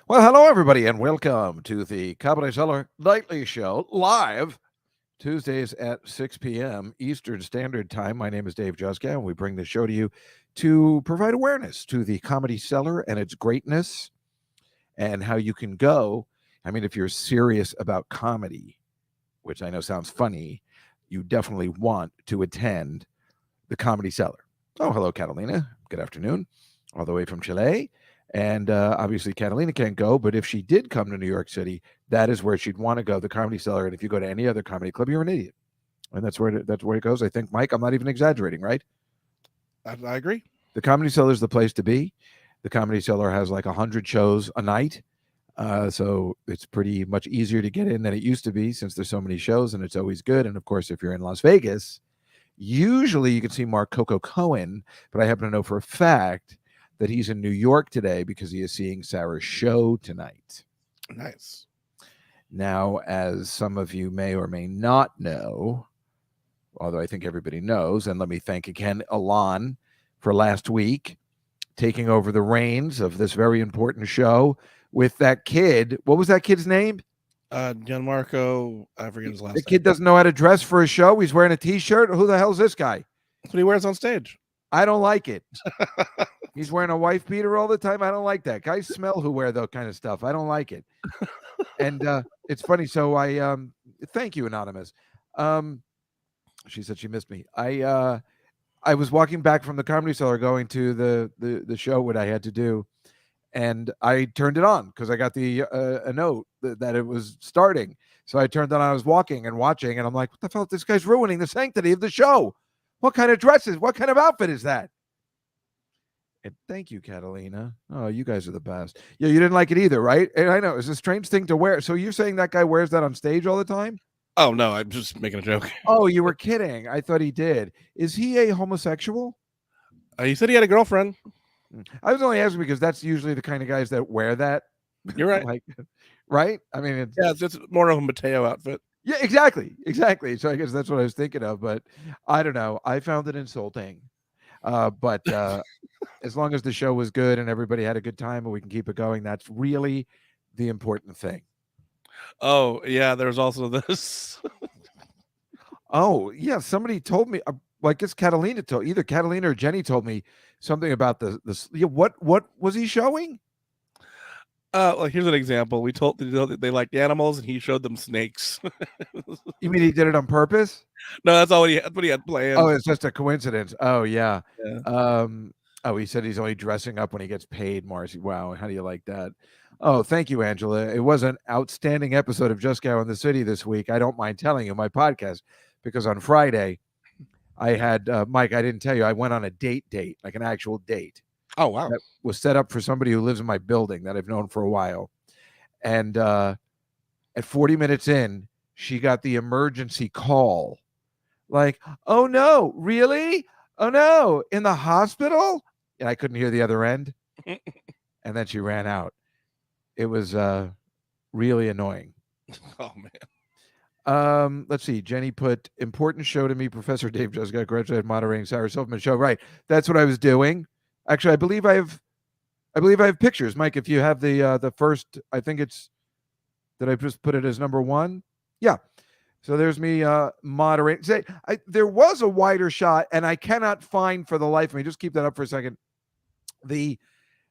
Well, hello, everybody, and welcome to the Cellar Nightly Show, live Tuesdays at 6 p.m. Eastern Standard Time. My name is Dave Juska, and we bring the show to you to provide awareness to the Comedy Cellar and its greatness and how you can go. I mean, if you're serious about comedy, which I know sounds funny, you definitely want to attend the Comedy Cellar. Oh, hello, Catalina. Good afternoon. All the way from Chile. And obviously, Catalina can't go, but if she did come to New York City, that is where she'd want to go, the Comedy Cellar. And if you go to any other comedy club, you're an idiot. And that's where it goes. I think, Mike, I'm not even exaggerating, right? I agree. The Comedy Cellar is the place to be. The Comedy Cellar has like 100 shows a night. So it's pretty much easier to get in than it used to be since there's so many shows, and it's always good. And of course, if you're in Las Vegas, usually you can see Mark Coco Cohen, but I happen to know for a fact that he's in New York today because he is seeing Sarah's show tonight. Nice. Now, as some of you may or may not know, although I think everybody knows, and let me thank again Alon for last week taking over the reins of this very important show with that kid. What was that kid's name? Gianmarco, I forget his last The name. kid doesn't know how to dress for a show. He's wearing a t-shirt. Who the hell's this guy? That's what he wears on stage. I don't like it. He's wearing a wife beater all the time. I don't like that. Guys smell who wear that kind of stuff. I don't like it. And it's funny. So I thank you, Anonymous. She said she missed me. I was walking back from the Comedy Cellar going to the show, what I had to do, and I turned it on because I got the a note that it was starting. So I turned it on. I was walking and watching, and I'm like, what the hell? This guy's ruining the sanctity of the show. What kind of dresses? What kind of outfit is that? And thank you, Catalina. Oh, you guys are the best. Yeah, you didn't like it either, right? And I know it's a strange thing to wear. So you're saying that guy wears that on stage all the time? Oh, no, I'm just making a joke. Oh, you were kidding. I thought he did. Is he a homosexual? He said he had a girlfriend. I was only asking because that's usually the kind of guys that wear that. You're right. Like, right? I mean, it's more of a Mateo outfit. Yeah, exactly. So I guess that's what I was thinking of, but I don't know. I found it insulting. But as long as the show was good and everybody had a good time and we can keep it going, that's really the important thing. Oh, yeah, there's also this. Oh, yeah, somebody told me, well, I guess Catalina either Catalina or Jenny told me something about what was he showing? Like here's an example. We told they liked animals, and he showed them snakes. You mean he did it on purpose? No, that's what he had planned. Oh, it's just a coincidence. Oh, yeah. Yeah. He said he's only dressing up when he gets paid, Marcy. Wow, how do you like that? Oh, thank you, Angela. It was an outstanding episode of Just Go in the City this week. I don't mind telling you my podcast, because on Friday I had Mike, I didn't tell you, I went on a date, like an actual date. Oh, wow. That was set up for somebody who lives in my building that I've known for a while. And at 40 minutes in, she got the emergency call. Like, oh, no, really? Oh, no, in the hospital? And I couldn't hear the other end. And then she ran out. It was really annoying. Oh, man. Let's see. Jenny put, important show to me. Professor Dave just got graduated moderating Sarah Silverman show. Right. That's what I was doing. Actually, I believe I have pictures. Mike, if you have the first, I think it's, did I just put it as number one? Yeah. So there's me moderating. There was a wider shot, and I cannot find for the life of me. Just keep that up for a second. The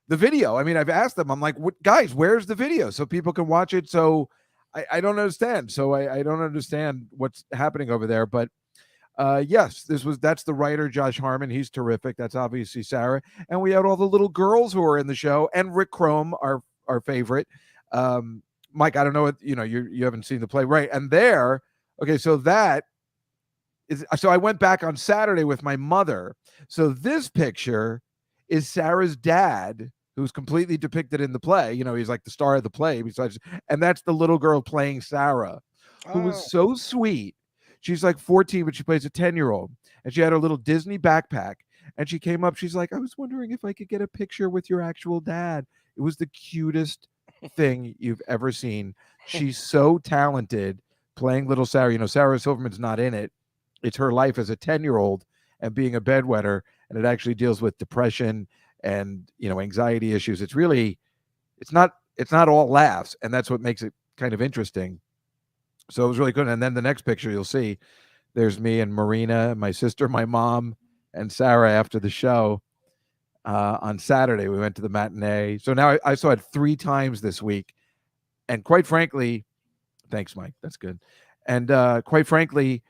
video. I mean, I've asked them. I'm like, what, guys, where's the video so people can watch it? So I don't understand. So I don't understand what's happening over there. But yes, that's the writer, Josh Harmon. He's terrific. That's obviously Sarah. And we had all the little girls who are in the show, and Rick Chrome, our favorite. Mike, I don't know what, you haven't seen the play, right? And there, okay, so I went back on Saturday with my mother. So this picture is Sarah's dad, who's completely depicted in the play. He's like the star of the play, and that's the little girl playing Sarah, who was so sweet. She's like 14, but she plays a 10-year-old, and she had her little Disney backpack, and she came up. She's like, I was wondering if I could get a picture with your actual dad. It was the cutest thing you've ever seen. She's so talented playing little Sarah. Sarah Silverman's not in it. It's her life as a 10-year-old and being a bedwetter, and it actually deals with depression and anxiety issues. It's not it's not all laughs, and that's what makes it kind of interesting. So it was really good. And then the next picture you'll see, there's me and Marina, my sister, my mom, and Sarah after the show. On Saturday, we went to the matinee. So now I saw it 3 times this week. And quite frankly, thanks, Mike. That's good. And quite frankly,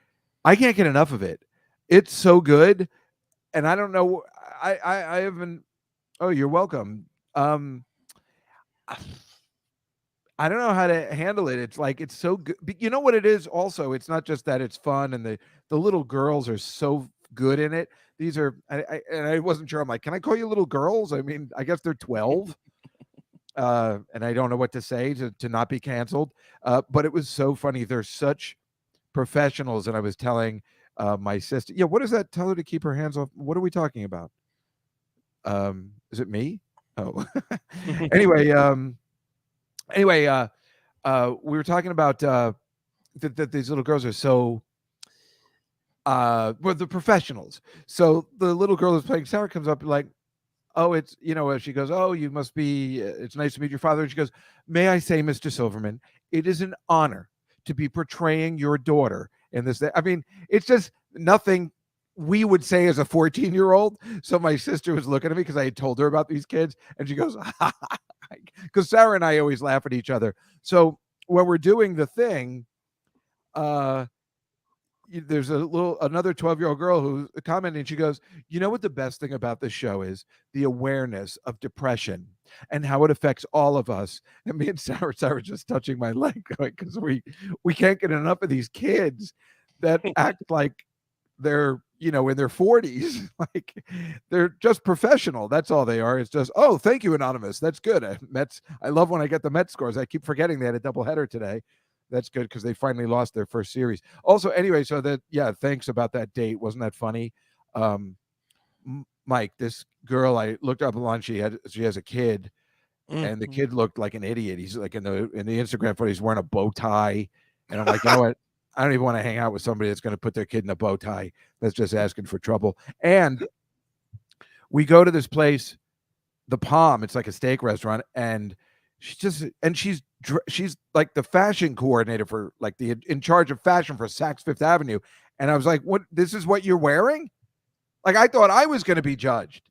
I can't get enough of it. It's so good. And I don't know. I haven't. Oh, you're welcome. I don't know how to handle it. It's like it's so good. You know what it is? Also, it's not just that it's fun and the little girls are so good in it. These are and I wasn't sure. I'm like, can I call you little girls? I mean, I guess they're 12. And I don't know what to say to not be canceled. But it was so funny. They're such professionals. And I was telling my sister, yeah, what does that tell her to keep her hands off? What are we talking about? Is it me? Oh, anyway, we were talking about that these little girls are so well, the professionals. So the little girl who's playing Sarah comes up like, oh, it's, she goes, oh, you must be, it's nice to meet your father. And she goes, may I say, Mr. Silverman, it is an honor to be portraying your daughter in this. I mean, it's just nothing we would say as a 14-year-old. So my sister was looking at me because I had told her about these kids, and she goes, because Sarah and I always laugh at each other. So when we're doing the thing, there's another 12-year-old girl who's commenting. She goes, you know what the best thing about this show is? The awareness of depression and how it affects all of us. And me and Sarah just touching my leg because we can't get enough of these kids that act like they're in their 40s. Like they're just professional. That's all they are. It's just, oh, thank you, Anonymous. That's good. I love when I get the Mets scores. I keep forgetting they had a doubleheader today. That's good because they finally lost their first series. Also, anyway, so thanks about that date. Wasn't that funny? Mike, this girl, I looked up online. She has a kid, and the kid looked like an idiot. He's like in the Instagram photo, he's wearing a bow tie, and I'm like, you know what? I don't even want to hang out with somebody that's going to put their kid in a bow tie. That's just asking for trouble. And we go to this place, the Palm. It's like a steak restaurant, and she's like the fashion coordinator for like in charge of fashion for Saks Fifth Avenue. And I was like, what, this is what you're wearing? Like, I thought I was going to be judged.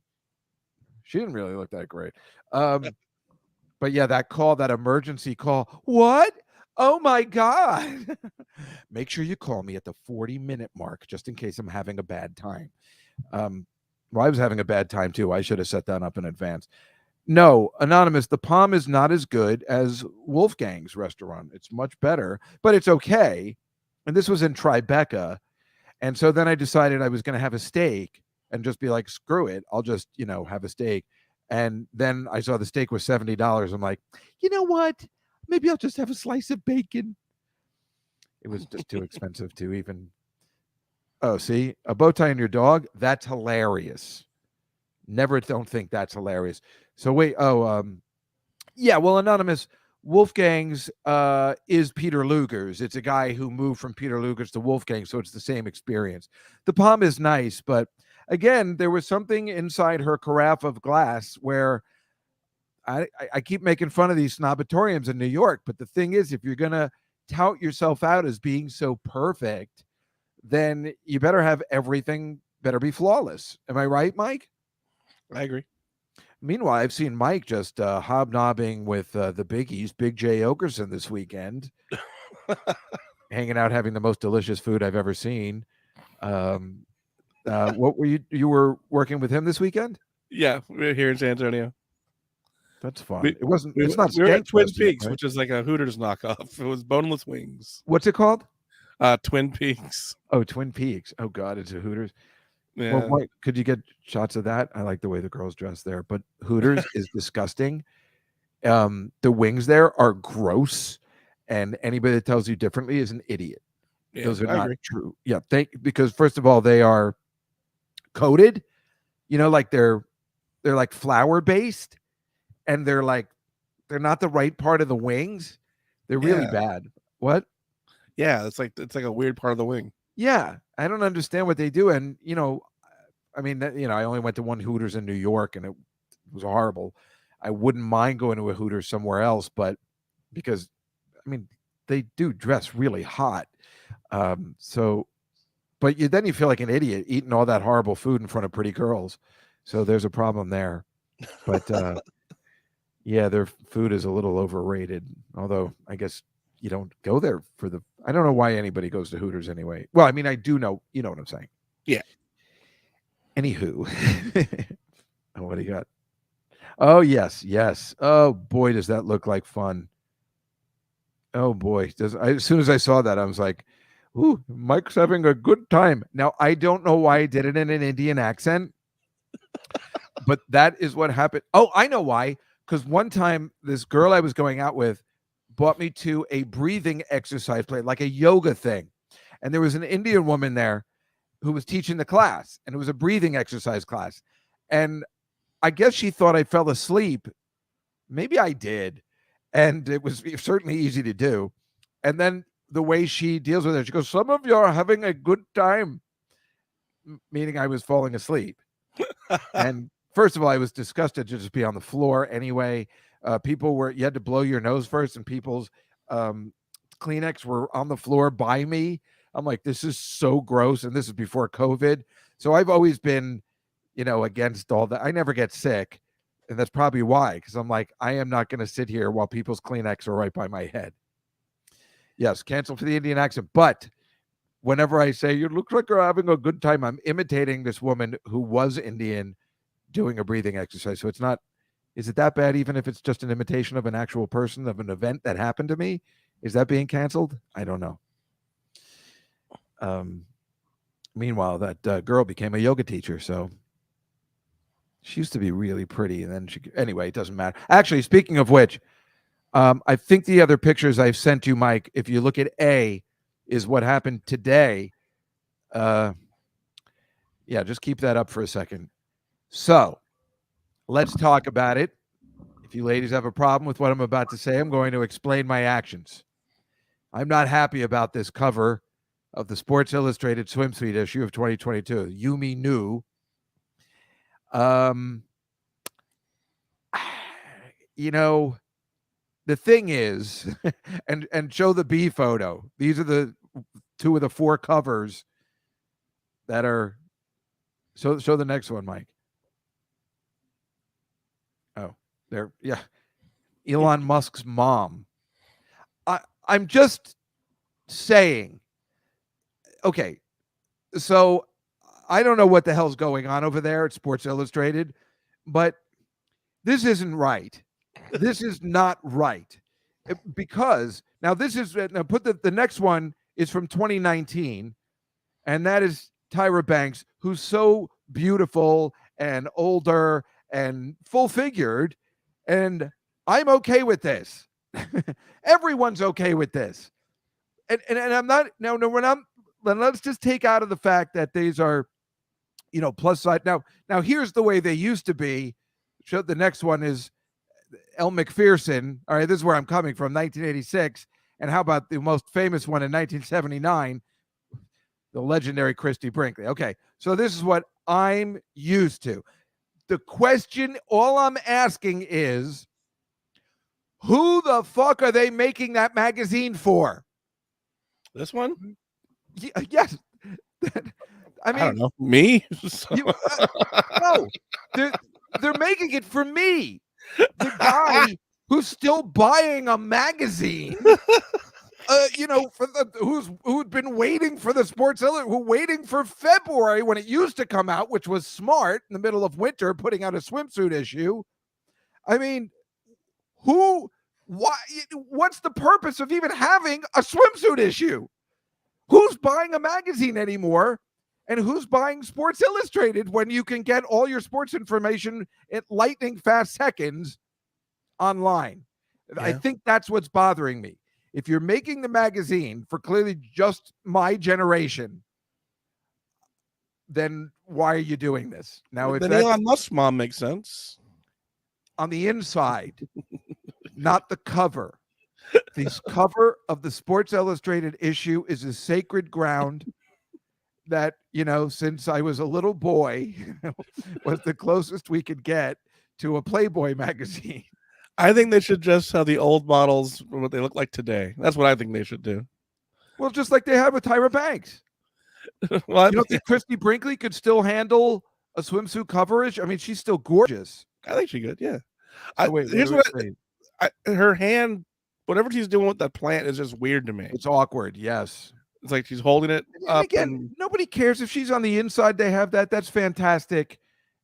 She didn't really look that great. But yeah, that emergency call. What? Oh my God. Make sure you call me at the 40-minute mark, just in case I'm having a bad time. Well, I was having a bad time too. I should have set that up in advance. No, Anonymous, the Palm is not as good as Wolfgang's restaurant. It's much better, but it's okay. And this was in Tribeca. And so then I decided I was going to have a steak and just be like, screw it. I'll just, have a steak. And then I saw the steak was $70. I'm like, you know what? Maybe I'll just have a slice of bacon. It was just too expensive to even. Oh, see, a bow tie on your dog? That's hilarious. Never don't think that's hilarious. So wait, yeah, well, Anonymous, Wolfgang's is Peter Luger's. It's a guy who moved from Peter Luger's to Wolfgang, so it's the same experience. The Palm is nice, but again, there was something inside her carafe of glass where I keep making fun of these snobatoriums in New York, but the thing is, if you're going to tout yourself out as being so perfect, then you better have everything better be flawless. Am I right, Mike? I agree. Meanwhile, I've seen Mike just hobnobbing with the biggies, Big J Okerson this weekend, hanging out, having the most delicious food I've ever seen. What were you were working with him this weekend? Yeah, we're here in San Antonio. That's fun. It's not. We were at Twin Peaks, right? Which is like a Hooters knockoff. It was boneless wings. What's it called? Twin Peaks. Oh, Twin Peaks. Oh God, it's a Hooters. Yeah. Well, what, could you get shots of that? I like the way the girls dress there, but Hooters is disgusting. The wings there are gross, and anybody that tells you differently is an idiot. Yeah, those are not true. Yeah, because first of all, they are coated. Like they're like flour based, and they're not the right part of the wings. They're really bad. What? Yeah, it's like a weird part of the wing. Yeah, I don't understand what they do. And, I mean, I only went to one Hooters in New York, and it was horrible. I wouldn't mind going to a Hooters somewhere else, but because I mean they do dress really hot. So but then you feel like an idiot eating all that horrible food in front of pretty girls. So there's a problem there. But yeah, their food is a little overrated. Although I guess you don't go there for the. I don't know why anybody goes to Hooters anyway. Well, I mean, I do know. You know what I'm saying? Yeah. Anywho, what do you got? Oh yes, yes. Oh boy, does that look like fun? Oh boy, as soon as I saw that, I was like, "Ooh, Mike's having a good time." Now I don't know why I did it in an Indian accent, but that is what happened. Oh, I know why. Because one time, this girl I was going out with brought me to a breathing exercise place, like a yoga thing, and there was an Indian woman there who was teaching the class, and it was a breathing exercise class, and I guess she thought I fell asleep. Maybe I did. And it was certainly easy to do. And then the way she deals with it, she goes, "Some of you are having a good time," meaning I was falling asleep. And first of all, I was disgusted to just be on the floor anyway. You had to blow your nose first, and people's Kleenex were on the floor by me. I'm like, this is so gross. And this is before COVID. So I've always been, against all that. I never get sick. And that's probably why, because I'm like, I am not going to sit here while people's Kleenex are right by my head. Yes, cancel for the Indian accent. But whenever I say, "You look like you're having a good time," I'm imitating this woman who was Indian doing a breathing exercise. So it's not, is it that bad, even if it's just an imitation of an actual person, of an event that happened to me? Is that being canceled? I don't know. Meanwhile, that girl became a yoga teacher, so she used to be really pretty, and then anyway, it doesn't matter. Actually, speaking of which, I think the other pictures I've sent you, Mike, if you look at A, is what happened today. Yeah, just keep that up for a second. So let's talk about it. If you ladies have a problem with what I'm about to say, I'm going to explain my actions. I'm not happy about this cover of the Sports Illustrated swimsuit issue of 2022. Yumi Nu. The thing is, and show the B photo. These are the two of the four covers that are. So show the next one, Mike. Oh, there. Yeah. Elon Musk's mom. I'm just saying. Okay. So I don't know what the hell's going on over there at Sports Illustrated, but this isn't right. This is not right. Because now put the next one is from 2019, and that is Tyra Banks, who's so beautiful and older and full figured, and I'm okay with this. Everyone's okay with this, and I'm not now. No, let's just take out of the fact that these are, plus side. Now here's the way they used to be. The next one is Elle Macpherson. All right, this is where I'm coming from, 1986. And how about the most famous one in 1979, the legendary Christy Brinkley? Okay, so this is what I'm used to. The question, all I'm asking is, who the fuck are they making that magazine for? This one? Yes. I don't know. Me? No, they're making it for me. The guy who's still buying a magazine, who'd been waiting for the Sports Illustrated, waiting for February when it used to come out, which was smart in the middle of winter, putting out a swimsuit issue. I mean, what's the purpose of even having a swimsuit issue? Who's buying a magazine anymore? And who's buying Sports Illustrated when you can get all your sports information at lightning fast seconds online? Yeah. I think that's what's bothering me. If you're making the magazine for clearly just my generation, then why are you doing this? Now, if Elon Musk's mom makes sense. On the inside, not the cover. The cover of the Sports Illustrated issue is a sacred ground that, since I was a little boy, was the closest we could get to a Playboy magazine. I think they should just sell the old models what they look like today. That's what I think they should do. Well, just like they had with Tyra Banks. Well, You don't think Christy Brinkley could still handle a swimsuit coverage? I mean, she's still gorgeous. I think she could. Yeah. So wait, Here's her hand, whatever she's doing with that plant is just weird to me. It's awkward. Yes. It's like she's holding it up. Again, nobody cares if she's on the inside. They have that. That's fantastic.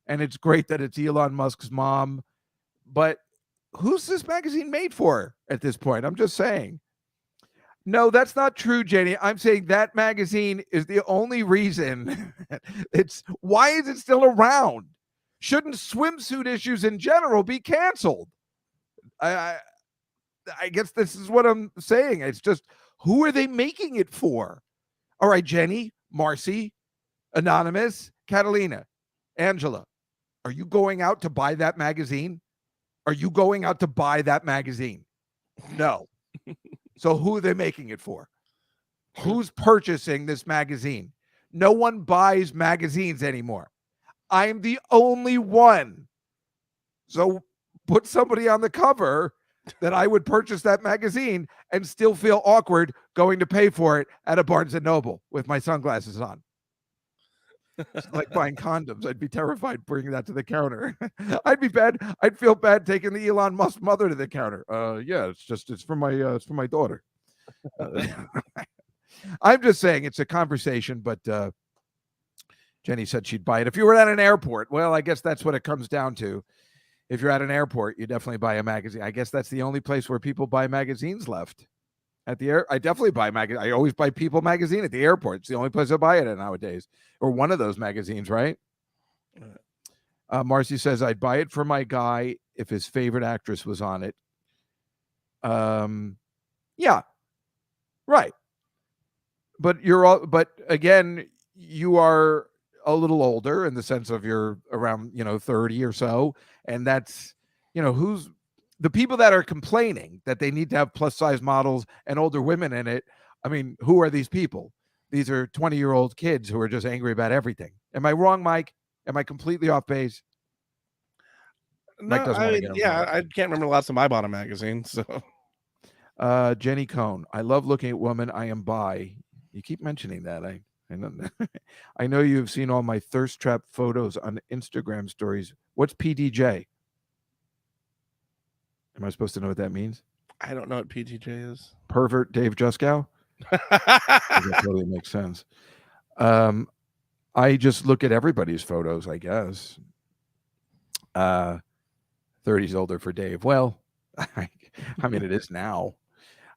And it's great that it's Elon Musk's mom. But who's this magazine made for at this point? I'm just saying. No, that's not true, Jenny. I'm saying that magazine is the only reason why is it still around? Shouldn't swimsuit issues in general be canceled? I guess this is what I'm saying. It's just, who are they making it for? All right, Jenny, Marcy, Anonymous, Catalina, Angela, are you going out to buy that magazine? Are you going out to buy that magazine? No. So who are they making it for? Who's purchasing this magazine? No one buys magazines anymore. I'm the only one. So put somebody on the cover that I would purchase that magazine and still feel awkward going to pay for it at a Barnes & Noble with my sunglasses on. It's like buying condoms. I'd be terrified bringing that to the counter. I'd be bad. I'd feel bad taking the Elon Musk mother to the counter. Yeah, it's for my daughter. I'm just saying it's a conversation, but Jenny said she'd buy it. If you were at an airport, well, I guess that's what it comes down to. If you're at an airport, you definitely buy a magazine. I guess that's the only place where people buy magazines left. At the air, I definitely buy magazine. I always buy People magazine at the airport. It's the only place I buy it at nowadays, or one of those magazines, right? Marcy says I'd buy it for my guy if his favorite actress was on it. Yeah, right. But again, you are a little older in the sense of you're around 30 or so, and that's who's. The people that are complaining that they need to have plus size models and older women in it, I mean, who are these people? These are 20-year-old kids who are just angry about everything. Am I wrong, Mike? Am I completely off base? No, I can't remember the last time I bought a magazine. So, Jenny Cohn, I love looking at women. I am bi. You keep mentioning that. I know. I know you've seen all my thirst trap photos on Instagram stories. What's PDJ? Am I supposed to know what that means? I don't know what PTJ is. Pervert Dave Juskow? That totally makes sense. I just look at everybody's photos, I guess. 30's older for Dave. Well, I mean, it is now.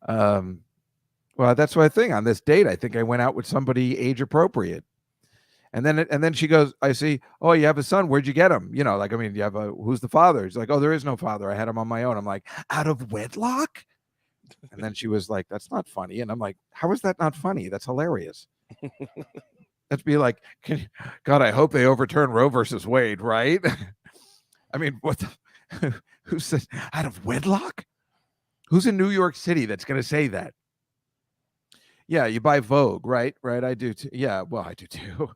Well, that's my thing. On this date, I think I went out with somebody age appropriate. And then she goes, I see, oh, you have a son. Where'd you get him? You have who's the father? He's like, oh, there is no father. I had him on my own. I'm like, out of wedlock? And then she was like, that's not funny. And I'm like, how is that not funny? That's hilarious. That'd be like, God, I hope they overturn Roe versus Wade, right? I mean, who says out of wedlock? Who's in New York City that's going to say that? Yeah, you buy Vogue, right? Right, I do too. Yeah, well, I do too.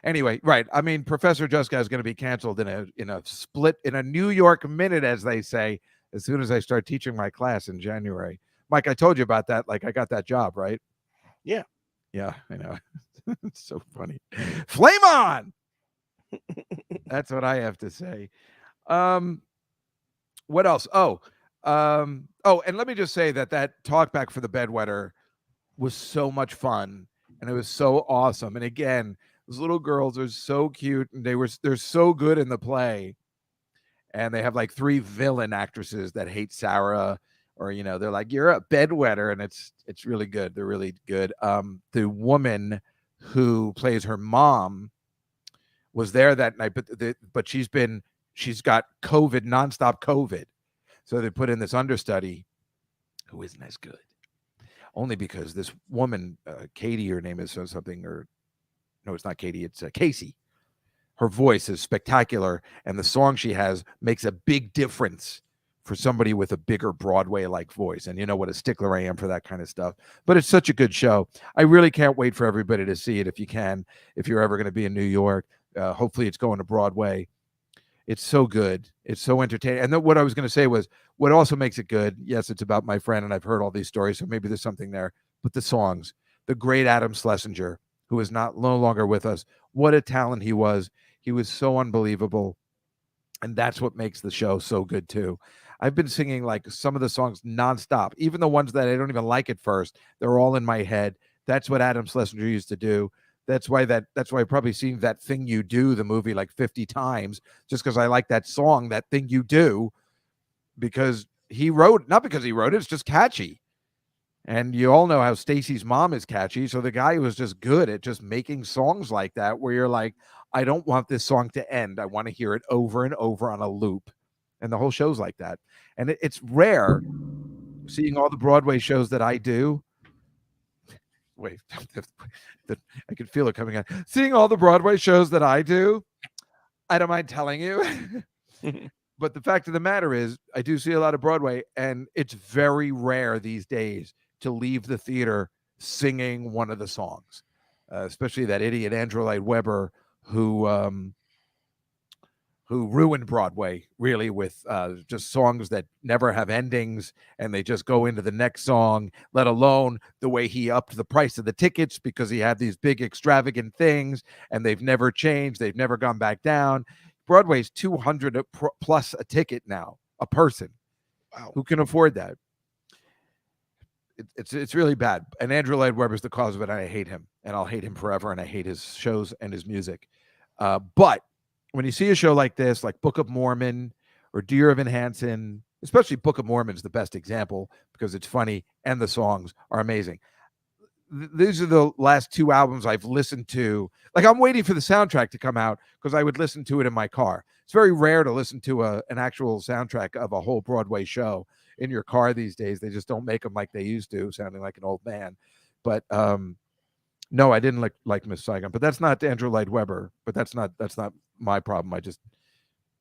Anyway, right. I mean, Professor Juskow is going to be canceled in a New York minute, as they say, as soon as I start teaching my class in January. Mike, I told you about that. Like, I got that job, right? Yeah. Yeah, I know. It's so funny. Flame on! That's what I have to say. What else? And let me just say that talkback for the bedwetter was so much fun, and it was so awesome. And again, those little girls are so cute, and they're so good in the play. And they have like 3 villain actresses that hate Sarah, or they're like, you're a bedwetter, and it's really good. They're really good. The woman who plays her mom was there that night, but she's got COVID, nonstop COVID. So they put in this understudy who isn't as good. Only because this woman, Katie, her name is something, or no, it's not Katie, it's Casey. Her voice is spectacular, and the song she has makes a big difference for somebody with a bigger Broadway-like voice. And you know what a stickler I am for that kind of stuff. But it's such a good show. I really can't wait for everybody to see it if you can, if you're ever going to be in New York. Hopefully it's going to Broadway. It's so good. It's so entertaining. And then what I was going to say was what also makes it good. Yes, it's about my friend, and I've heard all these stories, so maybe there's something there. But the songs, the great Adam Schlesinger, who is no longer with us, what a talent he was. He was so unbelievable. And that's what makes the show so good too. I've been singing like some of the songs nonstop, even the ones that I don't even like at first. They're all in my head. That's what Adam Schlesinger used to do. That's why I've probably seen That Thing You Do, the movie, like 50 times, just because I like that song, That Thing You Do, because he wrote, not because he wrote it, it's just catchy. And you all know how Stacy's Mom is catchy. So the guy was just good at just making songs like that, where you're like, I don't want this song to end. I want to hear it over and over on a loop. And the whole show's like that. And it's rare seeing all the Broadway shows that I do. Wait, I can feel it coming out. Seeing all the Broadway shows that I do, I don't mind telling you. But the fact of the matter is, I do see a lot of Broadway, and it's very rare these days to leave the theater singing one of the songs, especially that idiot Andrew Lloyd Webber who ruined Broadway really with just songs that never have endings, and they just go into the next song, let alone the way he upped the price of the tickets because he had these big extravagant things, and they've never changed. They've never gone back down. Broadway's $200 plus a ticket now, a person. Wow. Who can afford that? It's really bad. And Andrew Lloyd Webber's the cause of it, and I hate him, and I'll hate him forever, and I hate his shows and his music. But when you see a show like this, like Book of Mormon or Dear Evan Hansen, especially Book of Mormon is the best example because it's funny and the songs are amazing. These are the last two albums I've listened to. Like, I'm waiting for the soundtrack to come out because I would listen to it in my car. It's very rare to listen to an actual soundtrack of a whole Broadway show in your car these days. They just don't make them like they used to, sounding like an old man. But no, I didn't like Miss Saigon. But that's not Andrew Lloyd Webber. But that's not my problem. I just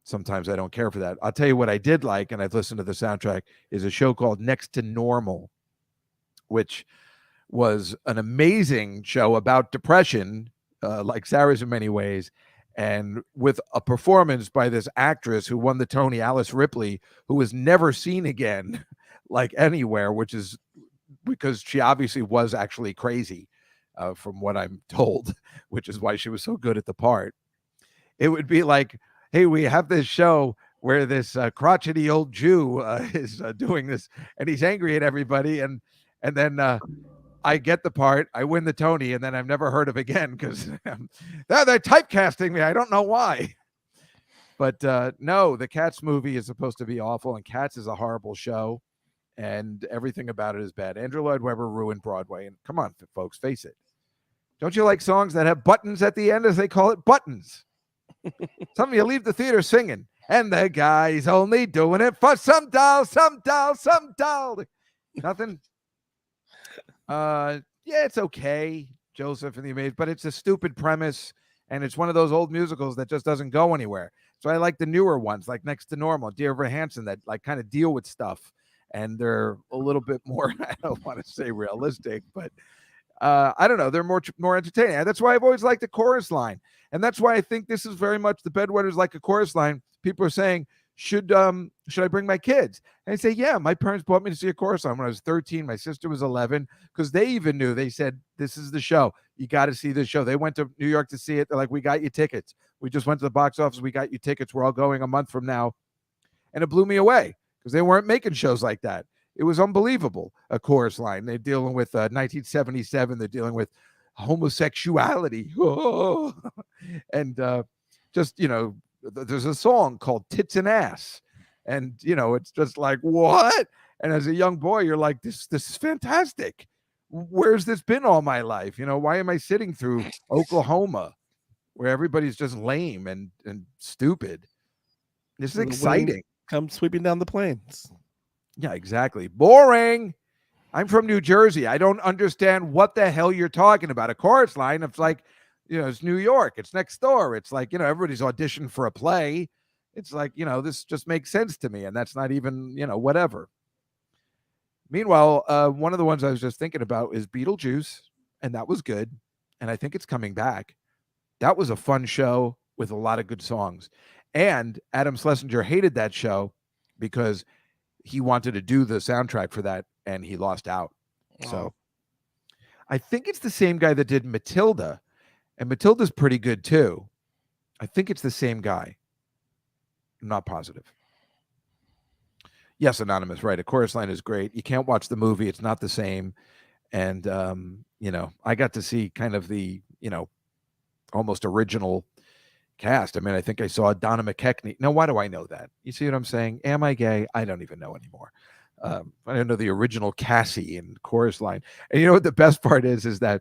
sometimes I don't care for that. I'll tell you what I did like, and I've listened to the soundtrack, is a show called Next to Normal, which was an amazing show about depression, like Sarah's in many ways, and with a performance by this actress who won the Tony, Alice Ripley, who was never seen again, like anywhere, which is because she obviously was actually crazy, from what I'm told, which is why she was so good at the part. It would be like, hey, we have this show where this crotchety old Jew is doing this, and he's angry at everybody, and then I get the part, I win the Tony, and then I've never heard of again because they're typecasting me. I don't know why. But no, the Cats movie is supposed to be awful, and Cats is a horrible show, and everything about it is bad. Andrew Lloyd Webber ruined Broadway, and come on, folks, face it. Don't you like songs that have buttons at the end, as they call it? Buttons. Some of you leave the theater singing, and the guy's only doing it for some doll, some doll, some doll. Nothing. Yeah, it's okay, Joseph and the Amazing, but it's a stupid premise, and it's one of those old musicals that just doesn't go anywhere. So I like the newer ones, like Next to Normal, Dear Evan Hansen, that like kind of deal with stuff, and they're a little bit more, I don't want to say realistic, but I don't know, they're more entertaining. That's why I've always liked the chorus line, and that's why I think this is very much the Bedwetters like a chorus line. People are saying, should I bring my kids? And I say, yeah, my parents brought me to see a chorus line when I was 13. My sister was 11, because they even knew. They said, this is the show. You got to see this show. They went to New York to see it. They're like, we got you tickets. We just went to the box office. We got you tickets. We're all going a month from now. And it blew me away because they weren't making shows like that. It was unbelievable, a chorus line. They're dealing with 1977. They're dealing with homosexuality. Oh. And just, there's a song called Tits and Ass. And, it's just like, what? And as a young boy, you're like, this is fantastic. Where's this been all my life? Why am I sitting through Oklahoma where everybody's just lame and stupid? This is exciting. Come sweeping down the plains. Yeah, exactly. Boring. I'm from New Jersey. I don't understand what the hell you're talking about. A chorus line. It's like, it's New York. It's next door. It's like, everybody's auditioned for a play. It's like, this just makes sense to me. And that's not even, whatever. Meanwhile, one of the ones I was just thinking about is Beetlejuice. And that was good. And I think it's coming back. That was a fun show with a lot of good songs. And Adam Schlesinger hated that show because he wanted to do the soundtrack for that, and he lost out. So I think it's the same guy that did Matilda, and Matilda's pretty good too. I think it's the same guy. I'm not positive. Yes, Anonymous, right. A Chorus Line is great. You can't watch the movie. It's not the same. And, I got to see kind of the, almost original cast. I mean, I think I saw Donna McKechnie. Now, why do I know that? You see what I'm saying? Am I gay? I don't even know anymore. I don't know the original Cassie in Chorus Line. And you know what the best part is that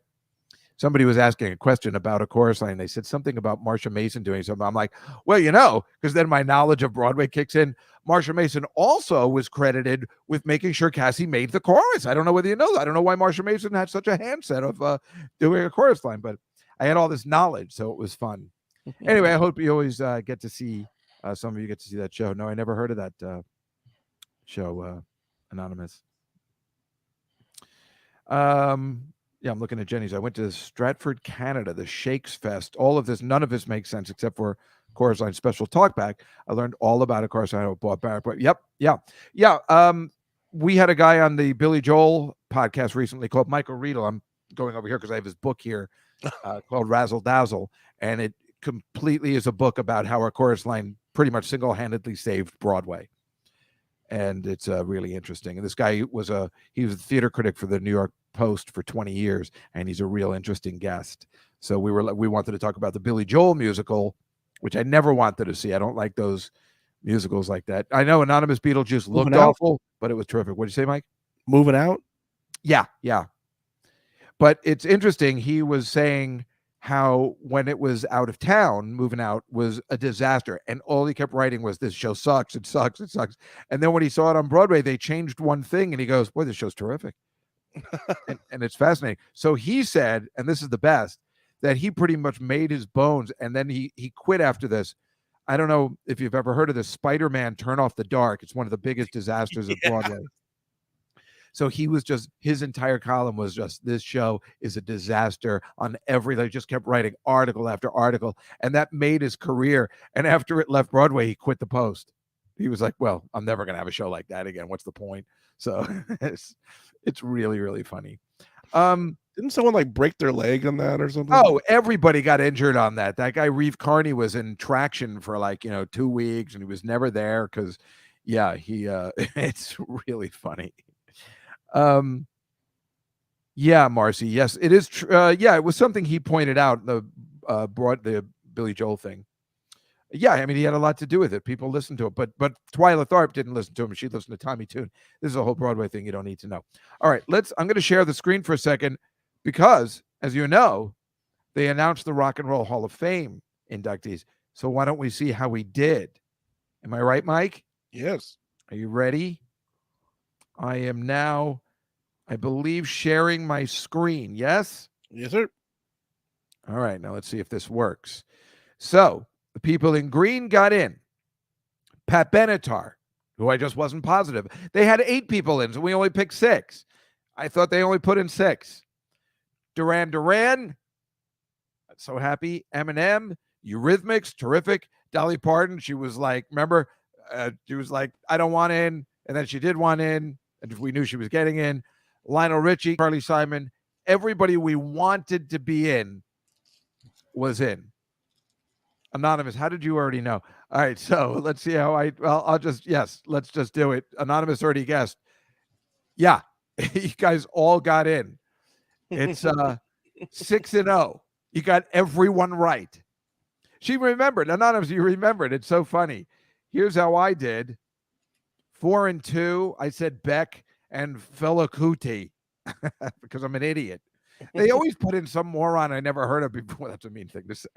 somebody was asking a question about A Chorus Line. They said something about Marsha Mason doing something. I'm like, well, because then my knowledge of Broadway kicks in. Marsha Mason also was credited with making sure Cassie made the chorus. I don't know whether you know that. I don't know why Marsha Mason had such a handset of doing A Chorus Line, but I had all this knowledge, so it was fun. Anyway, I hope you always get to see, some of you get to see that show. No, I never heard of that show, Anonymous. Yeah, I'm looking at Jenny's. I went to Stratford, Canada, the Shakes Fest. All of this, none of this makes sense except for Chorus Line special talkback. I learned all about a Chorus Line. Bought back. Yep. We had a guy on the Billy Joel podcast recently called Michael Riedel. I'm going over here because I have his book here called Razzle Dazzle, and it completely is a book about how our Chorus Line pretty much single-handedly saved Broadway. And it's really interesting. And this guy he was a theater critic for the New York Post for 20 years, and he's a real interesting guest. So we wanted to talk about the Billy Joel musical, which I never wanted to see. I don't like those musicals like that. I know Anonymous Beetlejuice looked awful, but it was terrific. What'd you say, Mike? Moving Out? Yeah. But it's interesting. He was saying how when it was out of town, Moving Out was a disaster. And all he kept writing was, this show sucks. It sucks. It sucks. And then when he saw it on Broadway, they changed one thing and he goes, boy, this show's terrific. and it's fascinating. So he said, and this is the best, that he pretty much made his bones. And then he quit after this. I don't know if you've ever heard of this Spider-Man Turn Off the Dark. It's one of the biggest disasters of Broadway. So he was just, his entire column was just, this show is a disaster on every, they just kept writing article after article. And that made his career. And after it left Broadway, he quit the Post. He was like, well, I'm never going to have a show like that again. What's the point? So it's really, really funny. Didn't someone like break their leg on that or something? Oh, everybody got injured on that. That guy, Reeve Carney, was in traction for 2 weeks and he was never there because, it's really funny. Marcy. Yes, it is true. It was something he pointed out, the Billy Joel thing. Yeah, I mean, he had a lot to do with it. People listened to it, but Twyla Tharp didn't listen to him. She listened to Tommy Tune. This is a whole Broadway thing you don't need to know. All right, I'm going to share the screen for a second because, as you know, they announced the Rock and Roll Hall of Fame inductees. So why don't we see how we did? Am I right, Mike? Yes. Are you ready? I am now, I believe, sharing my screen. Yes? Yes, sir. All right, now let's see if this works. So the people in green got in. Pat Benatar, who I just wasn't positive. They had 8 people in, so we only picked 6. I thought they only put in 6. Duran Duran, so happy. Eminem, Eurythmics, terrific. Dolly Parton, she was like, remember, she was like, I don't want in. And then she did want in, and we knew she was getting in. Lionel Richie, Carly Simon, everybody we wanted to be in was in. Anonymous, how did you already know? All right, so let's see how let's just do it. Anonymous already guessed. Yeah, you guys all got in. It's 6-0. You got everyone right. She remembered. Anonymous, you remembered. It's so funny. Here's how I did. 4-2. I said Beck and Fela Kuti because I'm an idiot. They always put in some moron I never heard of before. That's a mean thing to say.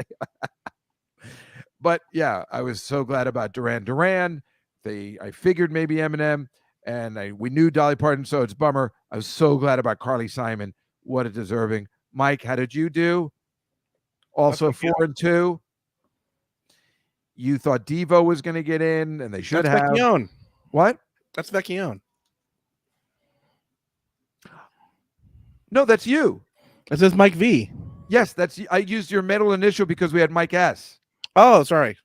But yeah, I was so glad about Duran Duran. I figured maybe Eminem, and we knew Dolly Parton, so it's a bummer. I was so glad about Carly Simon. What a deserving. Mike, how did you do? Also 4-2. You thought Devo was going to get in, and they should have. Vecchione. What? That's Vecchione. No, that's you. It says Mike V. Yes, I used your middle initial because we had Mike S. Oh, sorry.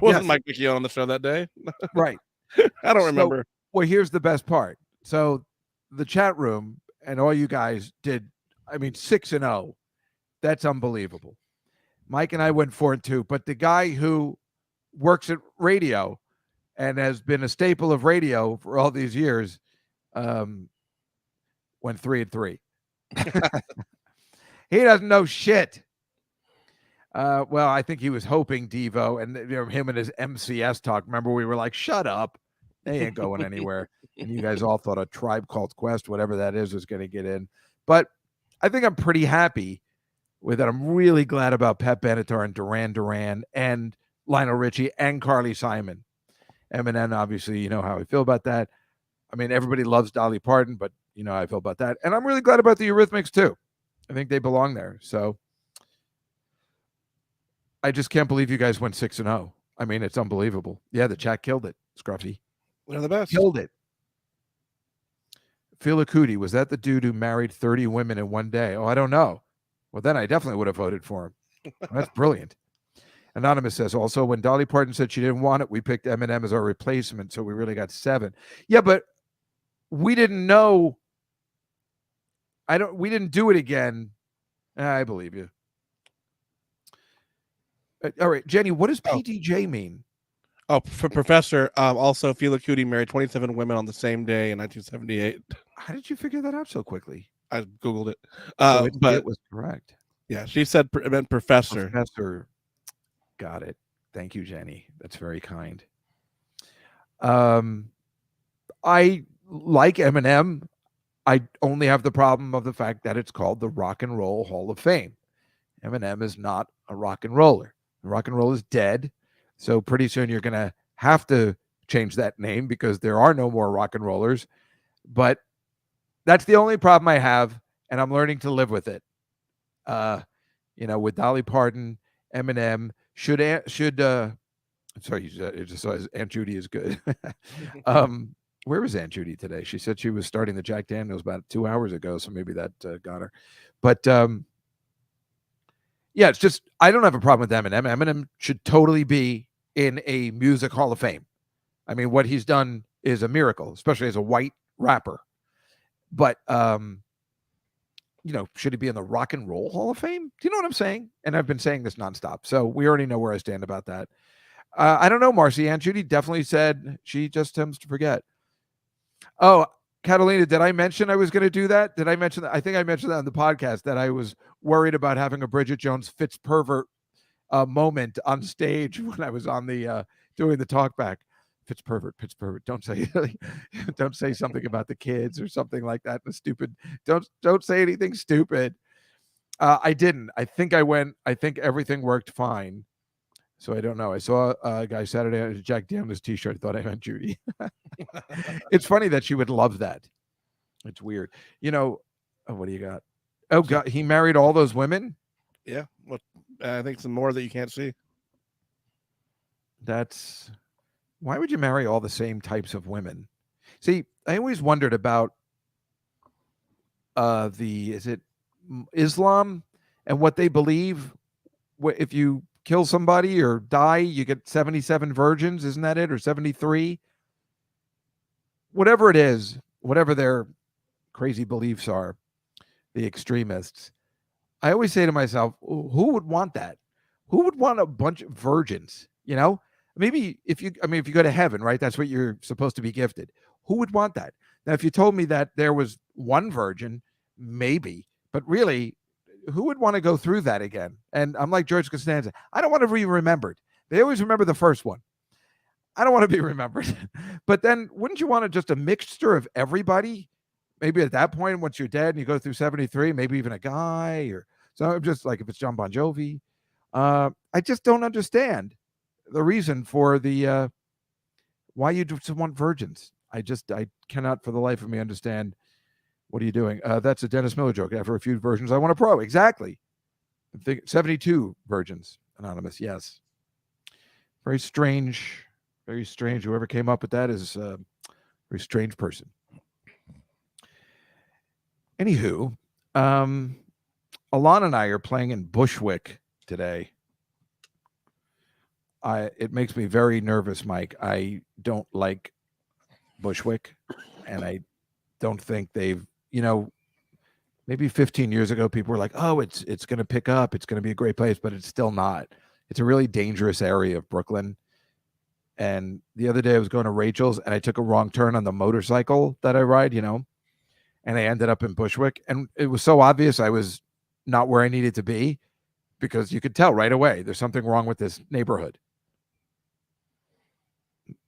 Wasn't Mike McKeown on the show that day? Right. I don't remember. Well, here's the best part. So the chat room and all you guys did, 6-0. That's unbelievable. Mike and I went 4-2, but the guy who works at radio and has been a staple of radio for all these years went 3-3. He doesn't know shit. Well, I think he was hoping Devo and him and his MCS talk. Remember, we were like, shut up. They ain't going anywhere. And you guys all thought a Tribe Called Quest, whatever that is, was going to get in. But I think I'm pretty happy with that. I'm really glad about Pat Benatar and Duran Duran and Lionel Richie and Carly Simon. Eminem, obviously, you know how I feel about that. Everybody loves Dolly Parton, but you know how I feel about that. And I'm really glad about the Eurythmics, too. I think they belong there. So I just can't believe you guys went 6-0. It's unbelievable. Yeah, the chat killed it, Scruffy. They're the best. Killed it. Phila Cootie, was that the dude who married 30 women in one day? Oh, I don't know. Well, then I definitely would have voted for him. That's brilliant. Anonymous says, also, when Dolly Parton said she didn't want it, we picked Eminem as our replacement, so we really got 7. Yeah, but we didn't know. We didn't do it again. I believe you. All right, Jenny, what does PDJ mean? Oh, for Professor, also, Phila Cootie married 27 women on the same day in 1978. How did you figure that out so quickly? I Googled it. But it was correct. Yeah, she said it meant professor. Professor. Got it. Thank you, Jenny. That's very kind. I like Eminem. I only have the problem of the fact that it's called the Rock and Roll Hall of Fame. Eminem is not a rock and roller. Rock and roll is dead. So pretty soon you're going to have to change that name because there are no more rock and rollers. But that's the only problem I have, and I'm learning to live with it. With Dolly Parton, Eminem, sorry, it just says Aunt Judy is good. Where was Aunt Judy today? She said she was starting the Jack Daniels about 2 hours ago, so maybe that got her. But yeah, it's just I don't have a problem with Eminem. Eminem should totally be in a music hall of fame. What he's done is a miracle, especially as a white rapper. But should he be in the Rock and Roll Hall of Fame? Do you know what I'm saying? And I've been saying this nonstop, so we already know where I stand about that. I don't know, Marcy. Aunt Judy definitely said she just tends to forget. Oh, Catalina, did I mention I was going to do that? Did I mention that? I think I mentioned that on the podcast that I was worried about having a Bridget Jones Fitzpervert moment on stage when I was on the doing the talkback. Fitzpervert. Don't say something about the kids or something like that. The stupid. Don't say anything stupid. I didn't. I think I went. I think everything worked fine. So I don't know. I saw a guy Saturday on a Jack Daniels t-shirt. Thought I meant Judy. It's funny that she would love that. It's weird. What do you got? Oh, God, he married all those women? Yeah. Well, I think some more that you can't see. Why would you marry all the same types of women? See, I always wondered about is it Islam and what they believe? If you kill somebody or die, you get 77 virgins. Isn't that it? Or 73? Whatever it is, whatever their crazy beliefs are, the extremists. I always say to myself, who would want that? Who would want a bunch of virgins? Maybe if you go to heaven, right? That's what you're supposed to be gifted. Who would want that? Now, if you told me that there was one virgin, maybe, but really, who would want to go through that again? And I'm like George Costanza. I don't want to be remembered. They always remember the first one. I don't want to be remembered. But then wouldn't you want just a mixture of everybody? Maybe at that point, once you're dead and you go through 73, maybe even a guy or so. I'm just like if it's John Bon Jovi. I just don't understand the reason for the why you just want virgins. I cannot for the life of me understand. What are you doing? That's a Dennis Miller joke. After a few virgins, I want a pro. Exactly. I think 72 virgins. Anonymous. Yes. Very strange. Very strange. Whoever came up with that is a very strange person. Anywho, Alon and I are playing in Bushwick today. it makes me very nervous, Mike. I don't like Bushwick, and I don't think they've, maybe 15 years ago, people were like, "Oh, it's going to pick up. It's going to be a great place," but it's still not. It's a really dangerous area of Brooklyn. And the other day, I was going to Rachel's, and I took a wrong turn on the motorcycle that I ride, and I ended up in Bushwick, and it was so obvious I was not where I needed to be because you could tell right away there's something wrong with this neighborhood.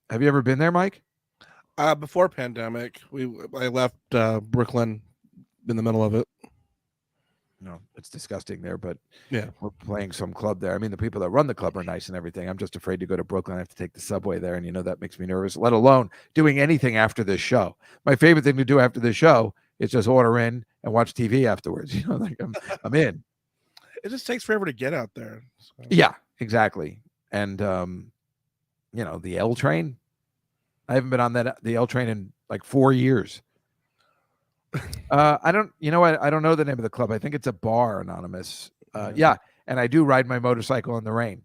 Have you ever been there, Mike? Before pandemic, I left Brooklyn in the middle of it. No, it's disgusting there, but yeah, we're playing some club there. I mean, the people that run the club are nice and everything. I'm just afraid to go to Brooklyn. I have to take the subway there, and that makes me nervous, let alone doing anything after this show. My favorite thing to do after this show is just order in and watch TV afterwards. Like I'm in. It just takes forever to get out there. So. Yeah, exactly. And the L train. I haven't been on the L train in like 4 years. I don't know the name of the club. I think it's a bar, Anonymous. Yeah, and I do ride my motorcycle in the rain.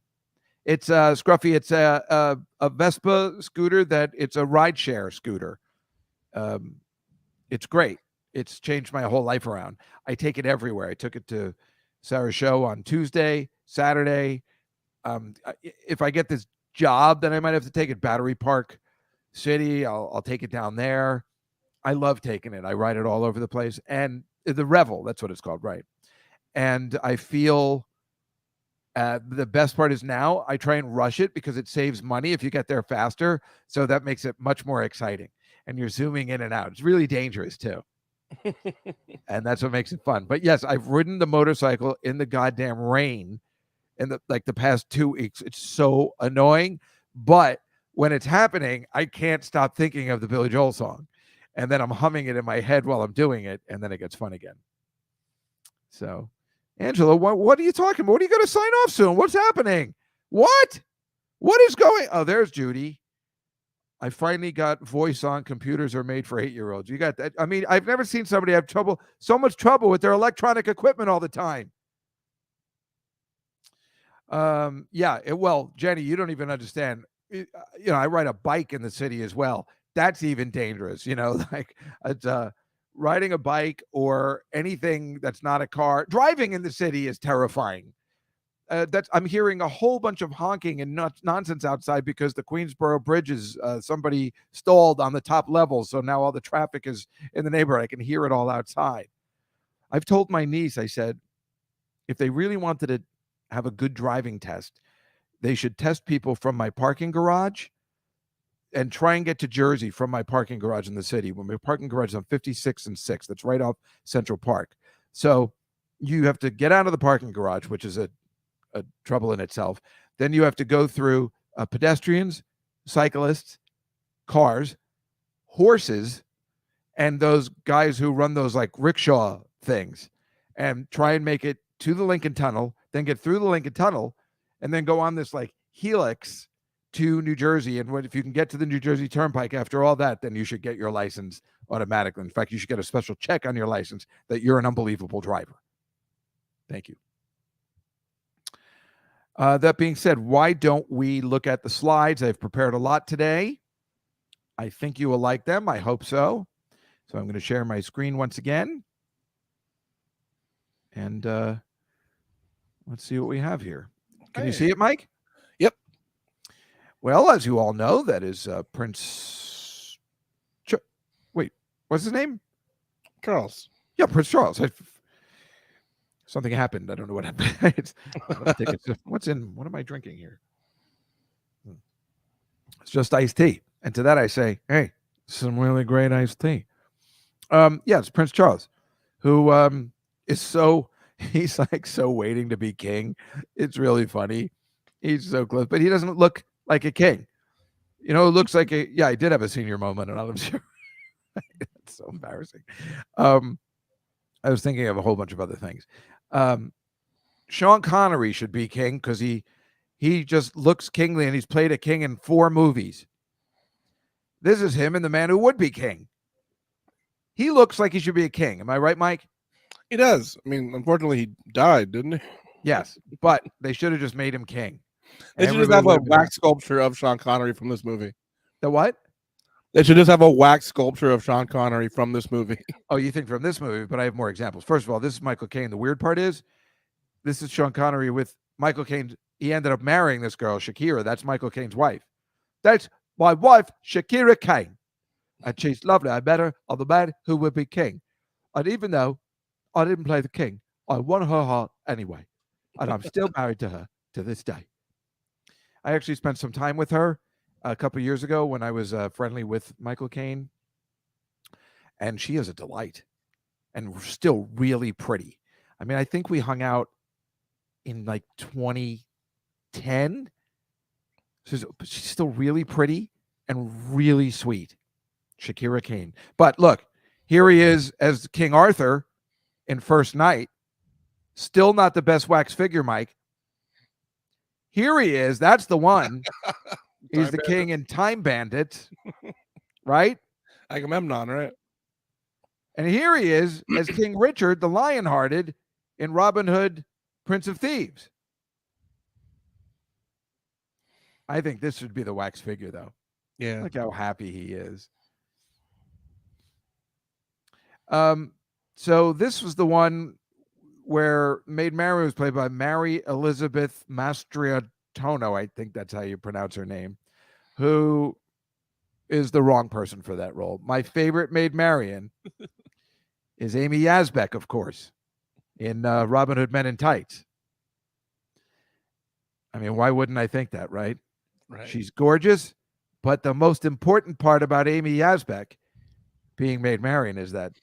It's Scruffy. It's a Vespa scooter it's a rideshare scooter. It's great. It's changed my whole life around. I take it everywhere. I took it to Sarah's show on Tuesday, Saturday. If I get this job, then I might have to take it Battery Park City. I'll take it down there. I love taking it. I ride it all over the place. And the Revel, that's what it's called, right? And I feel the best part is now I try and rush it because it saves money if you get there faster. So that makes it much more exciting. And you're zooming in and out. It's really dangerous too. And that's what makes it fun. But yes, I've ridden the motorcycle in the goddamn rain in the past 2 weeks. It's so annoying. But when it's happening, I can't stop thinking of the Billy Joel song. And then I'm humming it in my head while I'm doing it, and then it gets fun again. So, Angela, what are you talking about? What are you going to sign off soon? What's happening? What is going? Oh, there's Judy. I finally got voice on. Computers are made for 8-year-olds. You got that? I mean, I've never seen somebody have so much trouble with their electronic equipment all the time. Well, Jenny, you don't even understand. I ride a bike in the city as well. That's even dangerous, like it's riding a bike or anything that's not a car. Driving in the city is terrifying. I'm hearing a whole bunch of honking and nonsense outside because the Queensboro Bridge is somebody stalled on the top level. So now all the traffic is in the neighborhood. I can hear it all outside. I've told my niece, I said, if they really wanted to have a good driving test, they should test people from my parking garage and try and get to Jersey from my parking garage in the city. When my parking garage is on 56 and 6, that's right off Central Park. So you have to get out of the parking garage, which is a trouble in itself. Then you have to go through pedestrians, cyclists, cars, horses, and those guys who run those like rickshaw things, and try and make it to the Lincoln Tunnel, then get through the Lincoln Tunnel, and then go on this like helix to New Jersey. And if you can get to the New Jersey Turnpike after all that, then you should get your license automatically. In fact, you should get a special check on your license that you're an unbelievable driver. Thank you. That being said, why don't we look at the slides? I've prepared a lot today. I think you will like them. I hope so. So I'm going to share my screen once again. And let's see what we have here. Can you see it, Mike? Yep. Well, as you all know, that is Prince. Wait, what's his name? Charles. Yeah, Prince Charles. Something happened. I don't know what happened. What am I drinking here? It's just iced tea. And to that I say, hey, some really great iced tea. It's Prince Charles, who he's like so waiting to be king. It's really funny. He's so close, but he doesn't look like a king. It looks like he did have a senior moment, and I'm sure. It's so embarrassing. I was thinking of a whole bunch of other things. Sean Connery should be king because he just looks kingly, and he's played a king in 4 movies. This is him and the man who would be king. He looks like he should be a king. Am I right, Mike? He does. I mean, unfortunately, he died, didn't he? Yes, but they should have just made him king. They should just Everybody have a let me know. wax sculpture of Sean Connery from this movie. The what? They should just have a wax sculpture of Sean Connery from this movie. Oh, you think from this movie, but I have more examples. First of all, this is Michael Caine. The weird part is this is Sean Connery with Michael Caine. He ended up marrying this girl, Shakira. That's Michael Caine's wife. That's my wife, Shakira Caine. And she's lovely. I met her on the man who would be king. And even though I didn't play the king, I won her heart anyway. And I'm still married to her to this day. I actually spent some time with her a couple of years ago when I was friendly with Michael Caine. And she is a delight and still really pretty. I mean, I think we hung out in like 2010. She's still really pretty and really sweet. Shakira Caine. But look, here he is as King Arthur in First Night. Still not the best wax figure, Mike. Here he is. That's the one. He's the king in Time Bandits, right? Agamemnon, right? And here he is as King Richard, the Lionhearted, in Robin Hood, Prince of Thieves. I think this should be the wax figure, though. Yeah. Look how happy he is. So this was the one where Maid Mary was played by Mary Elizabeth Mastriatono. I think that's how you pronounce her name, who is the wrong person for that role. My favorite Maid Marian is Amy Yazbek, of course, in Robin Hood Men in Tights. I mean, why wouldn't I think that, right? Right. She's gorgeous, but the most important part about Amy Yazbek being Maid Marian is that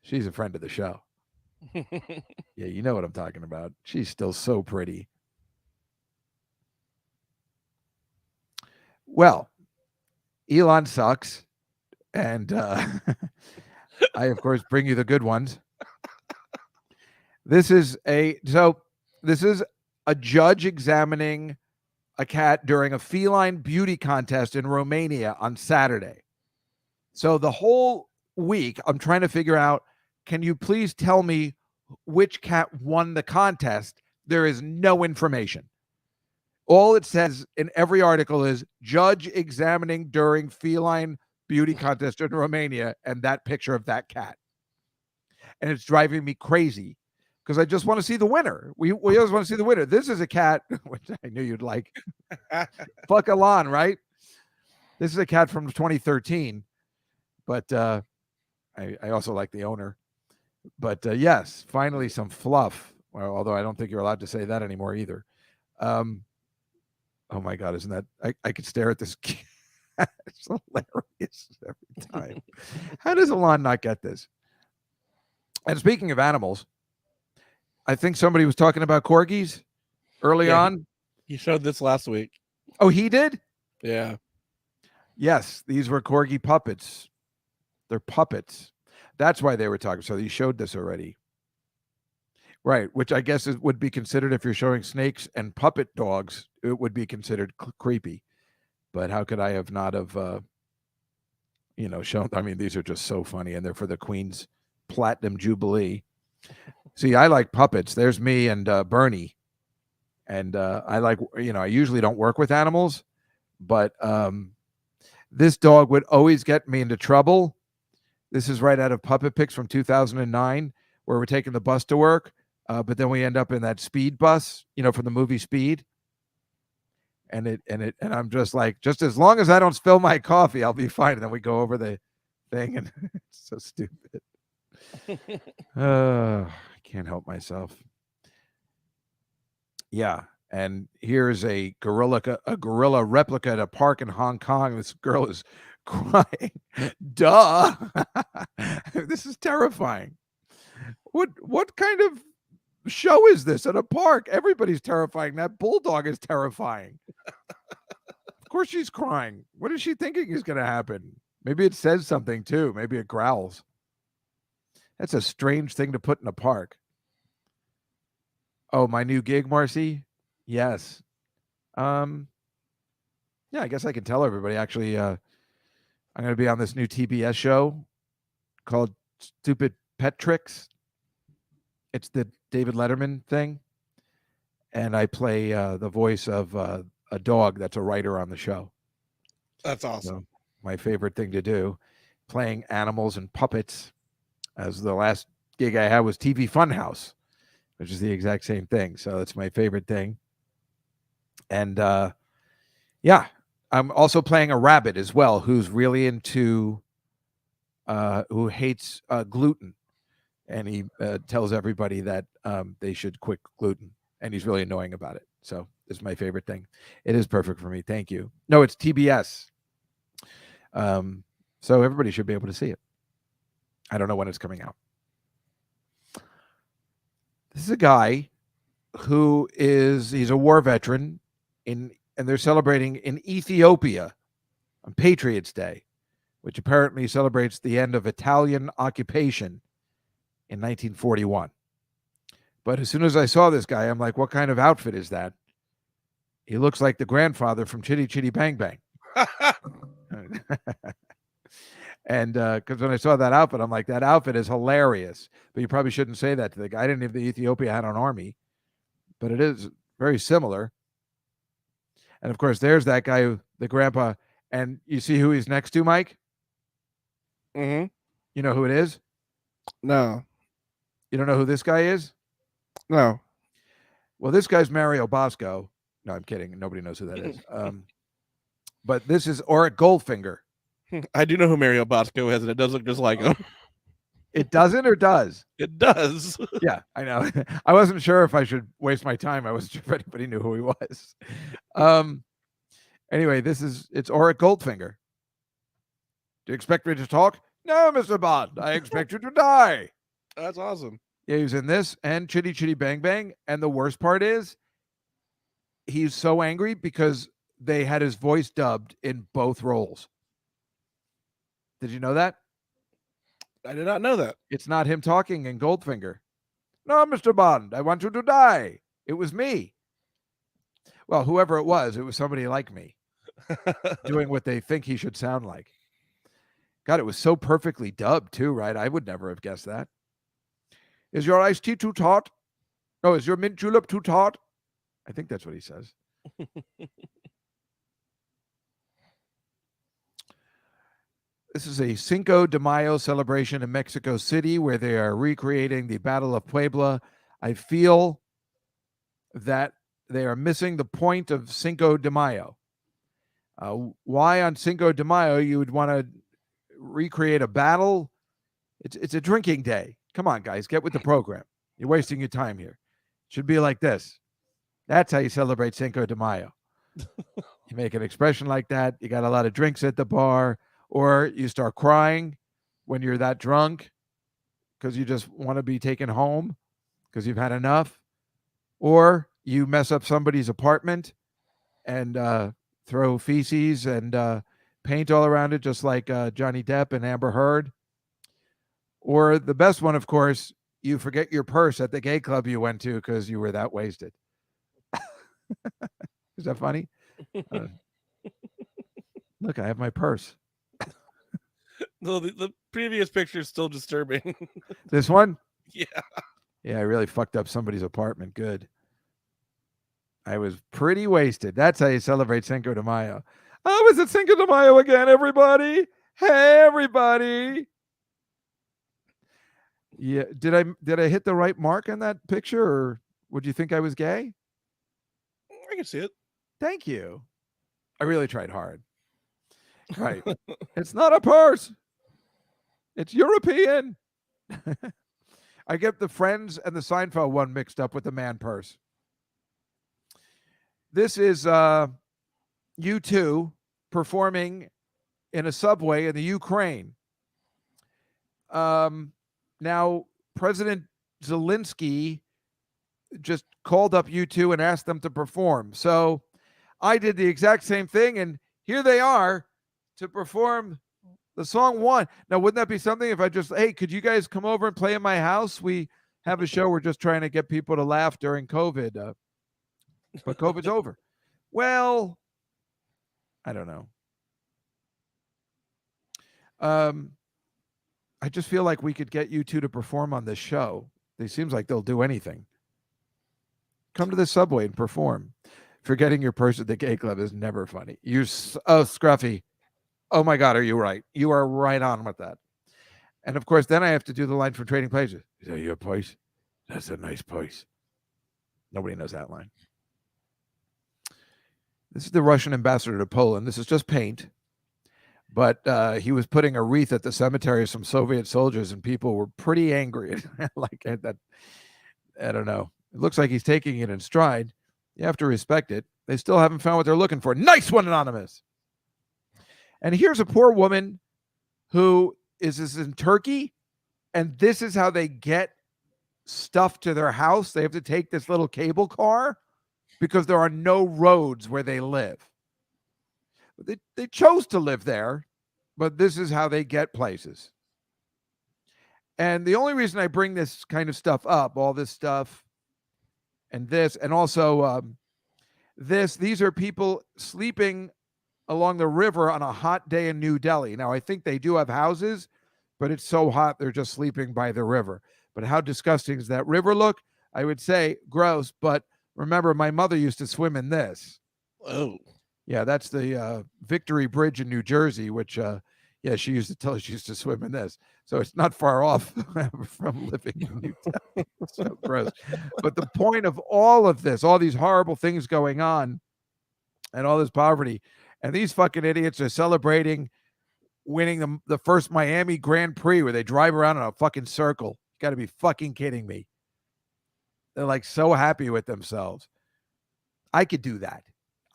she's a friend of the show. Yeah, you know what I'm talking about. She's still so pretty. Well, Elon sucks, and I, of course, bring you the good ones. This is a judge examining a cat during a feline beauty contest in Romania on Saturday. So the whole week, I'm trying to figure out, can you please tell me which cat won the contest? There is no information. All it says in every article is judge examining during feline beauty contest in Romania and that picture of that cat. And it's driving me crazy because I just want to see the winner. We always want to see the winner. This is a cat, which I knew you'd like. Fuck Elon, right? This is a cat from 2013. But I also like the owner. But yes, finally some fluff. Well, although I don't think you're allowed to say that anymore either. Oh my God, isn't that? I could stare at this cat. It's hilarious every time. How does Elon not get this? And speaking of animals, I think somebody was talking about corgis early on. He showed this last week. Oh, he did? Yeah. Yes, these were corgi puppets. They're puppets. That's why they were talking. So he showed this already. Right, which I guess would be considered, if you're showing snakes and puppet dogs, it would be considered creepy. But how could I have not have, shown? I mean, these are just so funny, and they're for the Queen's Platinum Jubilee. See, I like puppets. There's me and Bernie, and I like, I usually don't work with animals, but this dog would always get me into trouble. This is right out of Puppet Pics from 2009, where we're taking the bus to work. But then we end up in that speed bus, from the movie Speed. And I'm just like, just as long as I don't spill my coffee, I'll be fine. And then we go over the thing, and it's so stupid. I can't help myself. Yeah. And here's a gorilla replica at a park in Hong Kong. This girl is crying. Duh. This is terrifying. What kind of show is this at a park? Everybody's terrifying. That bulldog is terrifying. Of course she's crying. What is she thinking is going to happen? Maybe it says something too. Maybe it growls. That's a strange thing to put in a park. Oh, my new gig, Marcy? Yes. Yeah, I guess I can tell everybody. Actually, I'm going to be on this new TBS show called Stupid Pet Tricks. It's the David Letterman thing. and I play the voice of a dog that's a writer on the show. That's awesome. So my favorite thing to do, playing animals and puppets. As the last gig I had was TV Funhouse, which is the exact same thing. So it's my favorite thing. And yeah, I'm also playing a rabbit as well, who's really into, who hates gluten, and he tells everybody that they should quit gluten, and he's really annoying about it. So it's my favorite thing. It is perfect for me. Thank you. No, it's TBS. So everybody should be able to see it. I don't know when it's coming out. This is a guy who he's a war veteran and they're celebrating in Ethiopia on Patriots Day, which apparently celebrates the end of Italian occupation in 1941. But as soon as I saw this guy, I'm like, what kind of outfit is that? He looks like the grandfather from Chitty Chitty Bang Bang. And because when I saw that outfit, I'm like, that outfit is hilarious. But you probably shouldn't say that to the guy. I didn't know the Ethiopia had an army, but it is very similar. And of course, there's that guy, the grandpa. And you see who he's next to, Mike? Mm-hmm. You know who it is? No. You don't know who this guy is? No. Well, this guy's Mario Bosco. No, I'm kidding. Nobody knows who that is. But this is Auric Goldfinger. I do know who Mario Bosco is, and it does look just like him. It doesn't or does? It does. Yeah, I know. I wasn't sure if I should waste my time. I wasn't sure if anybody knew who he was. Anyway, it's Auric Goldfinger. Do you expect me to talk? No, Mr. Bond. I expect you to die. That's awesome. Yeah, he was in this and Chitty Chitty Bang Bang. And the worst part is he's so angry because they had his voice dubbed in both roles. Did you know that? I did not know that. It's not him talking in Goldfinger. No, Mr. Bond, I want you to die. It was me. Well, whoever it was somebody like me doing what they think he should sound like. God, it was so perfectly dubbed too, right? I would never have guessed that. Is your iced tea too taut? Oh, is your mint julep too taut? I think that's what he says. This is a Cinco de Mayo celebration in Mexico City where they are recreating the Battle of Puebla. I feel that they are missing the point of Cinco de Mayo. Why on Cinco de Mayo you would want to recreate a battle? It's a drinking day. Come on, guys, get with the program. You're wasting your time here. It should be like this. That's how you celebrate Cinco de Mayo. You make an expression like that. You got a lot of drinks at the bar. Or you start crying when you're that drunk because you just want to be taken home because you've had enough. Or you mess up somebody's apartment and throw feces and paint all around it, just like Johnny Depp and Amber Heard. Or the best one, of course, you forget your purse at the gay club you went to because you were that wasted. Is that funny? Look, I have my purse. No, the previous picture is still disturbing. This one? Yeah. Yeah, I really fucked up somebody's apartment. Good. I was pretty wasted. That's how you celebrate Cinco de Mayo. Oh, is it Cinco de Mayo again, everybody? Hey, everybody. Yeah, did I hit the right mark on that picture, or would you think I was gay? I can see it. Thank you. I really tried hard. Right. It's not a purse. It's European. I get the Friends and the Seinfeld one mixed up with the man purse. This is U2 performing in a subway in the Ukraine. Now, President Zelensky just called up U2 and asked them to perform. So I did the exact same thing, and here they are to perform the song One. Now, wouldn't that be something if I just, hey, could you guys come over and play in my house? We have a show. We're just trying to get people to laugh during COVID, but COVID's over. Well, I don't know. I just feel like we could get U2 to perform on this show. It seems like they'll do anything. Come to the subway and perform. Forgetting your purse at the gay club is never funny. Oh, Scruffy. Oh my God, are you right? You are right on with that. And of course, then I have to do the line from Trading Places. Is that your place? That's a nice place. Nobody knows that line. This is the Russian ambassador to Poland. This is just paint. But he was putting a wreath at the cemetery of some Soviet soldiers, and people were pretty angry. Like that, I don't know. It looks like he's taking it in stride. You have to respect it. They still haven't found what they're looking for. Nice one, Anonymous. And here's a poor woman who is in Turkey, and this is how they get stuff to their house. They have to take this little cable car because there are no roads where they live. They chose to live there, but this is how they get places. And the only reason I bring this kind of stuff up, all this stuff, and this, and also these are people sleeping along the river on a hot day in New Delhi. Now, I think they do have houses, but it's so hot they're just sleeping by the river. But how disgusting does that river look? I would say gross, but remember, my mother used to swim in this. Oh. Yeah, that's the Victory Bridge in New Jersey, which, she used to tell us she used to swim in this. So it's not far off from living in New Delhi. So gross. But the point of all of this, all these horrible things going on and all this poverty, and these fucking idiots are celebrating winning the first Miami Grand Prix where they drive around in a fucking circle. You got to be fucking kidding me. They're like so happy with themselves. I could do that.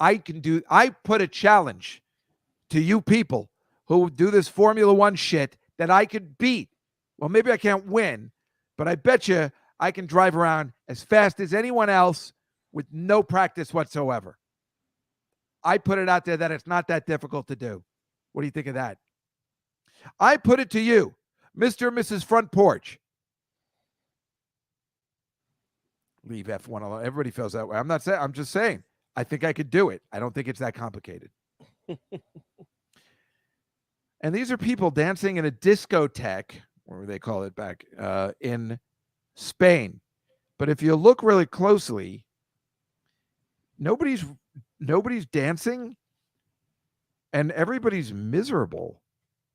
I put a challenge to you people who do this Formula One shit that I could beat. Well, maybe I can't win, but I bet you I can drive around as fast as anyone else with no practice whatsoever. I put it out there that it's not that difficult to do. What do you think of that? I put it to you, Mr. and Mrs. Front Porch. Leave F1 alone. Everybody feels that way. I'm not saying, I'm just saying. I think I could do it. I don't think it's that complicated. And these are people dancing in a discotheque, or they call it back in Spain. But if you look really closely, nobody's dancing, and everybody's miserable.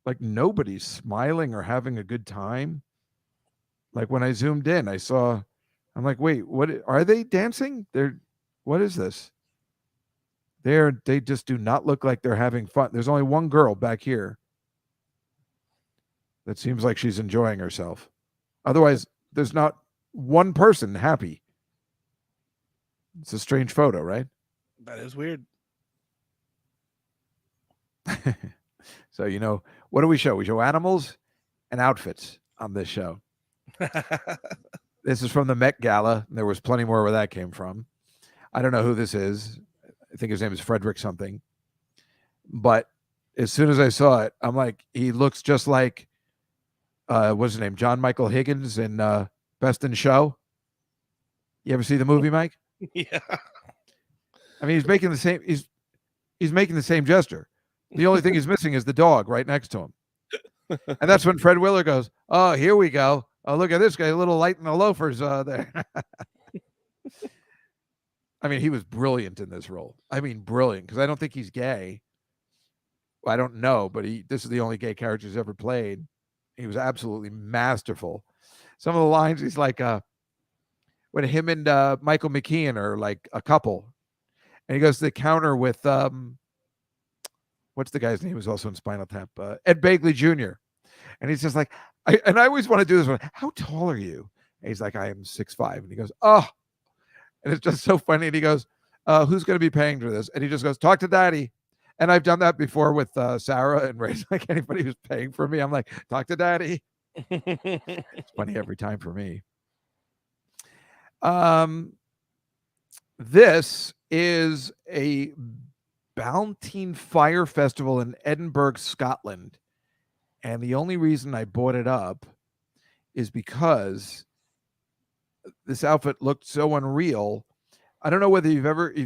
Like nobody's smiling or having a good time. Like when I zoomed in, I'm like, wait, what are they dancing? What is this? They just do not look like they're having fun. There's only one girl back here that seems like she's enjoying herself. Otherwise, there's not one person happy. It's a strange photo, right? That is weird. So, what do we show? We show animals and outfits on this show. This is from the Met Gala. There was plenty more where that came from. I don't know who this is. I think his name is Frederick something. But as soon as I saw it, I'm like, he looks just like, what's his name? John Michael Higgins in Best in Show. You ever see the movie, Mike? Yeah. I mean, he's making the same. He's making the same gesture. The only thing he's missing is the dog right next to him. And that's when Fred Willard goes, "Oh, here we go. Oh, look at this guy, a little light in the loafers there." I mean, he was brilliant in this role. I mean, brilliant, because I don't think he's gay. Well, I don't know, but this is the only gay character he's ever played. He was absolutely masterful. Some of the lines, he's like, when him and Michael McKean are like a couple, and he goes to the counter with, what's the guy's name who's also in Spinal Tap? Ed Begley Jr. And he's just like, I always want to do this one. How tall are you? And he's like, I am 6'5". And he goes, oh. And it's just so funny. And he goes, who's going to be paying for this? And he just goes, talk to daddy. And I've done that before with Sarah and Ray. Like anybody who's paying for me, I'm like, talk to daddy. It's funny every time for me. This is a Balntine Fire Festival in Edinburgh, Scotland. And the only reason I bought it up is because this outfit looked so unreal. I don't know whether you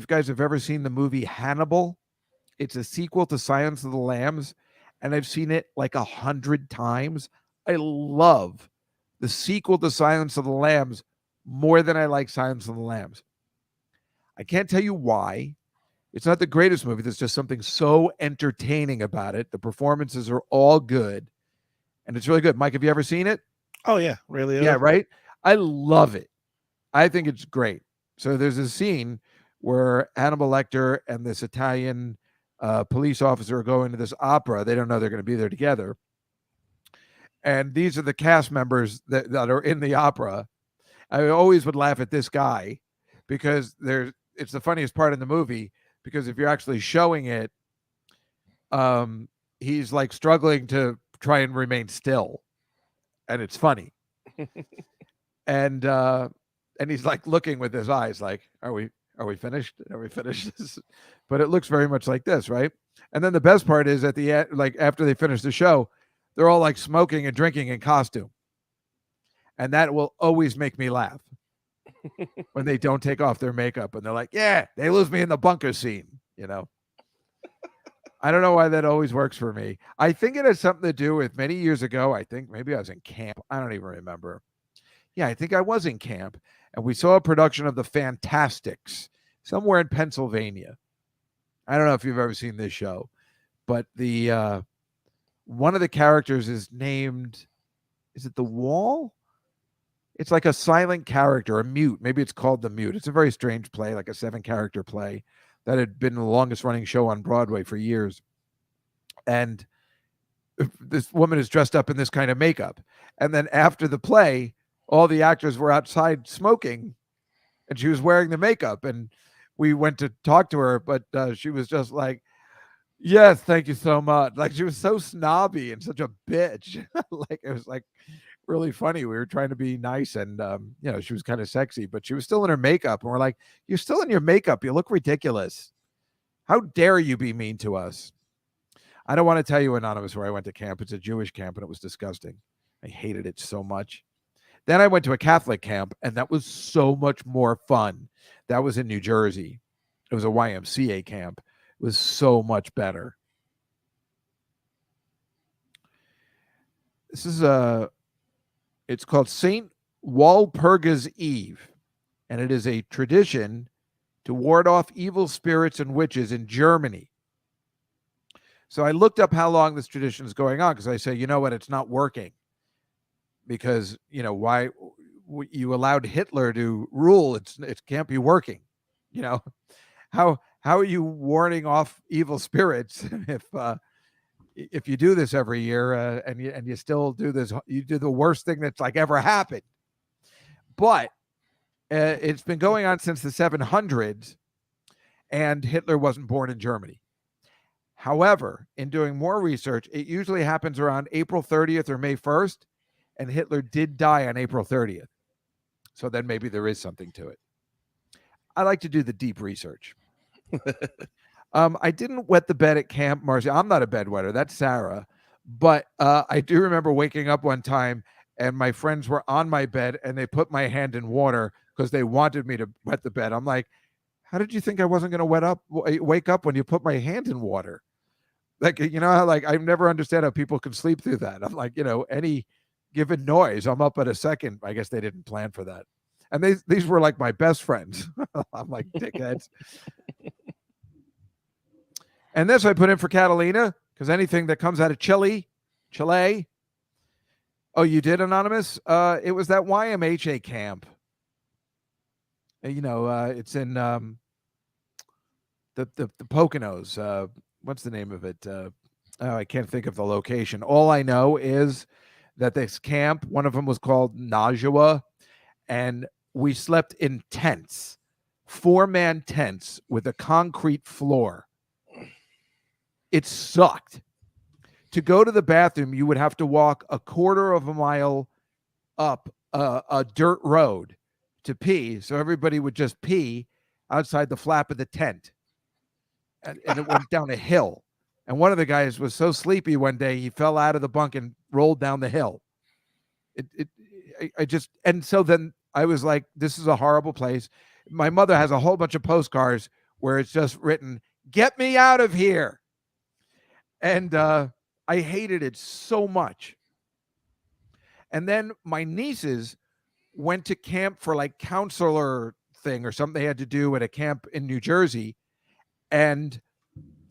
guys have ever seen the movie Hannibal. It's a sequel to Silence of the Lambs, and I've seen it like 100 times. I love the sequel to Silence of the Lambs more than I like Silence of the Lambs. I can't tell you why. It's not the greatest movie. There's just something so entertaining about it. The performances are all good, and it's really good. Mike, have you ever seen it? Oh yeah, really? Yeah, right? I love it. I think it's great. So there's a scene where Hannibal Lecter and this Italian police officer are going to this opera. They don't know they're going to be there together. And these are the cast members that are in the opera. I always would laugh at this guy because it's the funniest part in the movie, because if you're actually showing it, he's like struggling to try and remain still, and it's funny. and he's like looking with his eyes like, are we finished? Are we finished? But it looks very much like this, right? And then the best part is at the end, like after they finish the show, they're all like smoking and drinking in costume. And that will always make me laugh when they don't take off their makeup and they're like, yeah, they lose me in the bunker scene, you know? I don't know why that always works for me. I think it has something to do with many years ago. I think maybe I was in camp. I don't even remember. Yeah, I think I was in camp, and we saw a production of The Fantastics somewhere in Pennsylvania. I don't know if you've ever seen this show, but the one of the characters is named, is it the Wall? It's like a silent character, a mute. Maybe it's called The Mute. It's a very strange play, like a 7-character play that had been the longest running show on Broadway for years. And this woman is dressed up in this kind of makeup. And then after the play, all the actors were outside smoking, and she was wearing the makeup. And we went to talk to her, but she was just like, yes, thank you so much. Like, she was so snobby and such a bitch. Like, it was like really funny. We were trying to be nice, and she was kind of sexy, but she was still in her makeup. And we're like, you're still in your makeup. You look ridiculous. How dare you be mean to us? I don't want to tell you, Anonymous, where I went to camp. It's a Jewish camp, and it was disgusting. I hated it so much. Then I went to a Catholic camp, and that was so much more fun. That was in New Jersey. It was a YMCA camp. It was so much better. This is it's called St. Walpurgis Eve, and it is a tradition to ward off evil spirits and witches in Germany. So I looked up how long this tradition is going on, because I say, you know what, it's not working. Because, why you allowed Hitler to rule, it can't be working. How are you warding off evil spirits if you do this every year and you still do this? You do the worst thing that's like ever happened. But it's been going on since the 700s, and Hitler wasn't born in Germany. However, in doing more research, it usually happens around April 30th or May 1st, and Hitler did die on April 30th. So then maybe there is something to it. I like to do the deep research. I didn't wet the bed at camp, Marcy. I'm not a bedwetter. That's Sarah. But I do remember waking up one time, and my friends were on my bed, and they put my hand in water because they wanted me to wet the bed. I'm like, how did you think I wasn't going to wake up when you put my hand in water? Like, I never understand how people can sleep through that. I'm like, any given noise, I'm up at a second. I guess they didn't plan for that. And these were like my best friends. I'm like, dickheads. And this I put in for Catalina, because anything that comes out of Chile. Oh, you did, Anonymous? It was that YMHA camp. It's in the Poconos. What's the name of it? I can't think of the location. All I know is that this camp, one of them was called Najwa, and we slept in tents, 4-man tents with a concrete floor. It sucked. To go to the bathroom, you would have to walk a quarter of a mile up a dirt road to pee. So everybody would just pee outside the flap of the tent. And it went down a hill. And one of the guys was so sleepy one day, he fell out of the bunk and rolled down the hill. And so then I was like, this is a horrible place. My mother has a whole bunch of postcards where it's just written, get me out of here. And I hated it so much. And then my nieces went to camp for like counselor thing or something they had to do at a camp in New Jersey. And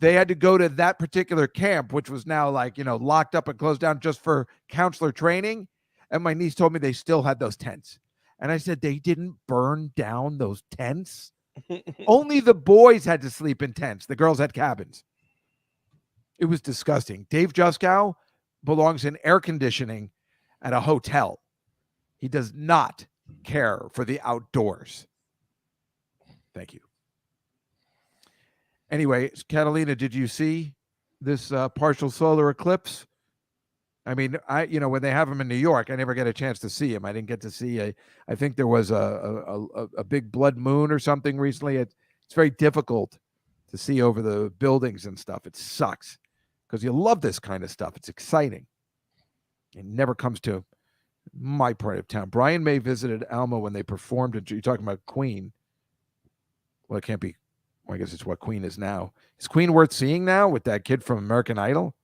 they had to go to that particular camp, which was now like, locked up and closed down just for counselor training. And my niece told me they still had those tents. And I said, they didn't burn down those tents. Only the boys had to sleep in tents. The girls had cabins. It was disgusting. Dave Juskow belongs in air conditioning at a hotel. He does not care for the outdoors. Thank you. Anyway, Catalina, did you see this partial solar eclipse? I mean, when they have them in New York, I never get a chance to see them. I didn't get to see I think there was a big blood moon or something recently. It's very difficult to see over the buildings and stuff. It sucks because you love this kind of stuff. It's exciting. It never comes to my part of town. Brian May visited Alma when they performed. You're talking about Queen. Well, it can't be. Well, I guess it's what Queen is now. Is Queen worth seeing now with that kid from American Idol?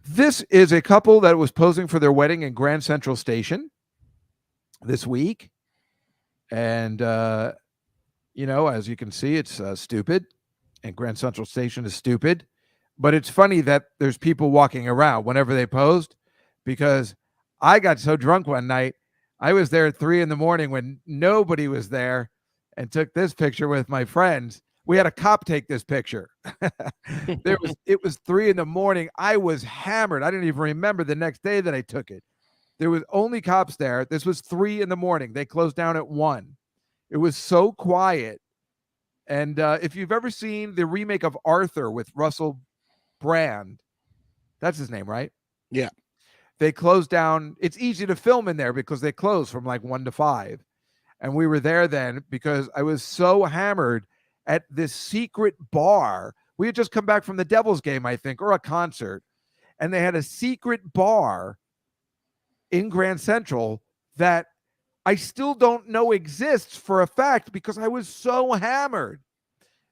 This is a couple that was posing for their wedding in Grand Central Station this week. And, as you can see, it's stupid. And Grand Central Station is stupid. But it's funny that there's people walking around whenever they posed, because I got so drunk one night. I was there at 3 a.m. when nobody was there and took this picture with my friends. We had a cop take this picture. It was 3 a.m. I was hammered. I didn't even remember the next day that I took it. There was only cops there. This was 3 a.m. They closed down at 1. It was so quiet. And if you've ever seen the remake of Arthur with Russell Brand, that's his name, right? Yeah. They closed down. It's easy to film in there because they closed from like 1 to 5. And we were there then because I was so hammered at this secret bar. We had just come back from the Devils game, I think, or a concert. And they had a secret bar in Grand Central that I still don't know exists for a fact because I was so hammered.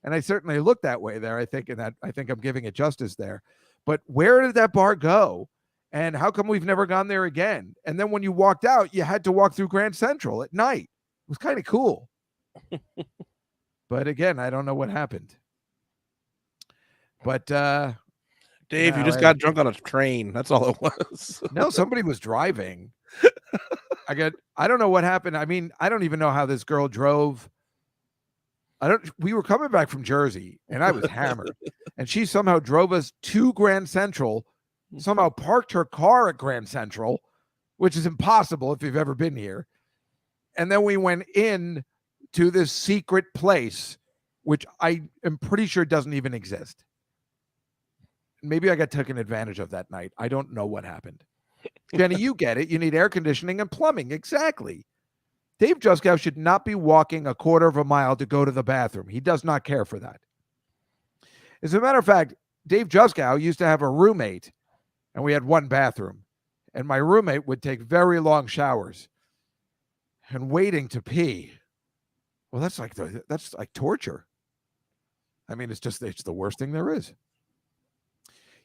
And I certainly looked that way there, I think, and that I think I'm giving it justice there. But where did that bar go? And how come we've never gone there again? And then when you walked out, you had to walk through Grand Central at night. It was kind of cool. But again, I don't know what happened. But Dave, you just got drunk on a train. That's all it was. No, somebody was driving. I don't know what happened. I mean, I don't even know how this girl drove. We were coming back from Jersey and I was hammered. And she somehow drove us to Grand Central, somehow parked her car at Grand Central, which is impossible if you've ever been here. And then we went in to this secret place, which I am pretty sure doesn't even exist. Maybe I got taken advantage of that night. I don't know what happened. Jenny, you get it. You need air conditioning and plumbing. Exactly. Dave Juskow should not be walking a quarter of a mile to go to the bathroom. He does not care for that. As a matter of fact, Dave Juskow used to have a roommate, and we had one bathroom. And my roommate would take very long showers. And waiting to pee, well, that's like torture. I mean, it's the worst thing there is.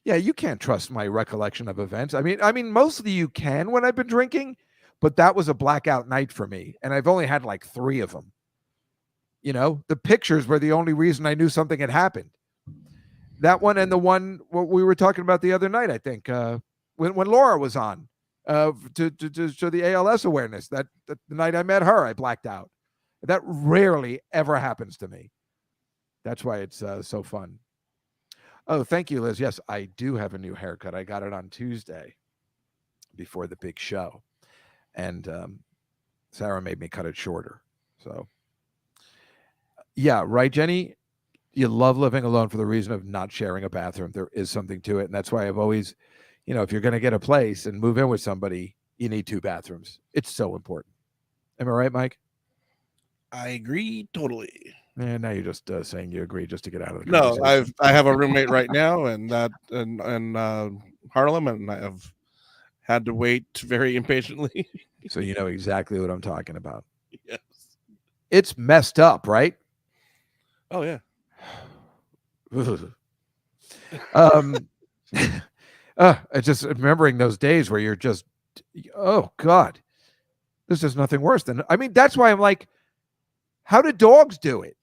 Yeah, you can't trust my recollection of events. I mean, mostly you can when I've been drinking, but that was a blackout night for me, and I've only had like 3 of them. The pictures were the only reason I knew something had happened. That one and the one what we were talking about the other night, I think, when Laura was on. To show the ALS awareness that the night I met her, I blacked out. That rarely ever happens to me. That's why it's so fun. Oh, thank you, Liz. Yes, I do have a new haircut. I got it on Tuesday before the big show. And Sarah made me cut it shorter. So, yeah, right, Jenny? You love living alone for the reason of not sharing a bathroom. There is something to it. And that's why I've always... if you're going to get a place and move in with somebody, you need 2 bathrooms. It's so important. Am I right, Mike? I agree totally. And now you're just saying you agree just to get out of the No, conversation. I have a roommate right now, and Harlem, and I have had to wait very impatiently. So you know exactly what I'm talking about. Yes. It's messed up, right? Oh yeah. Just remembering those days where you're just, oh God. There's just nothing worse than, I mean, that's why I'm like, how do dogs do it?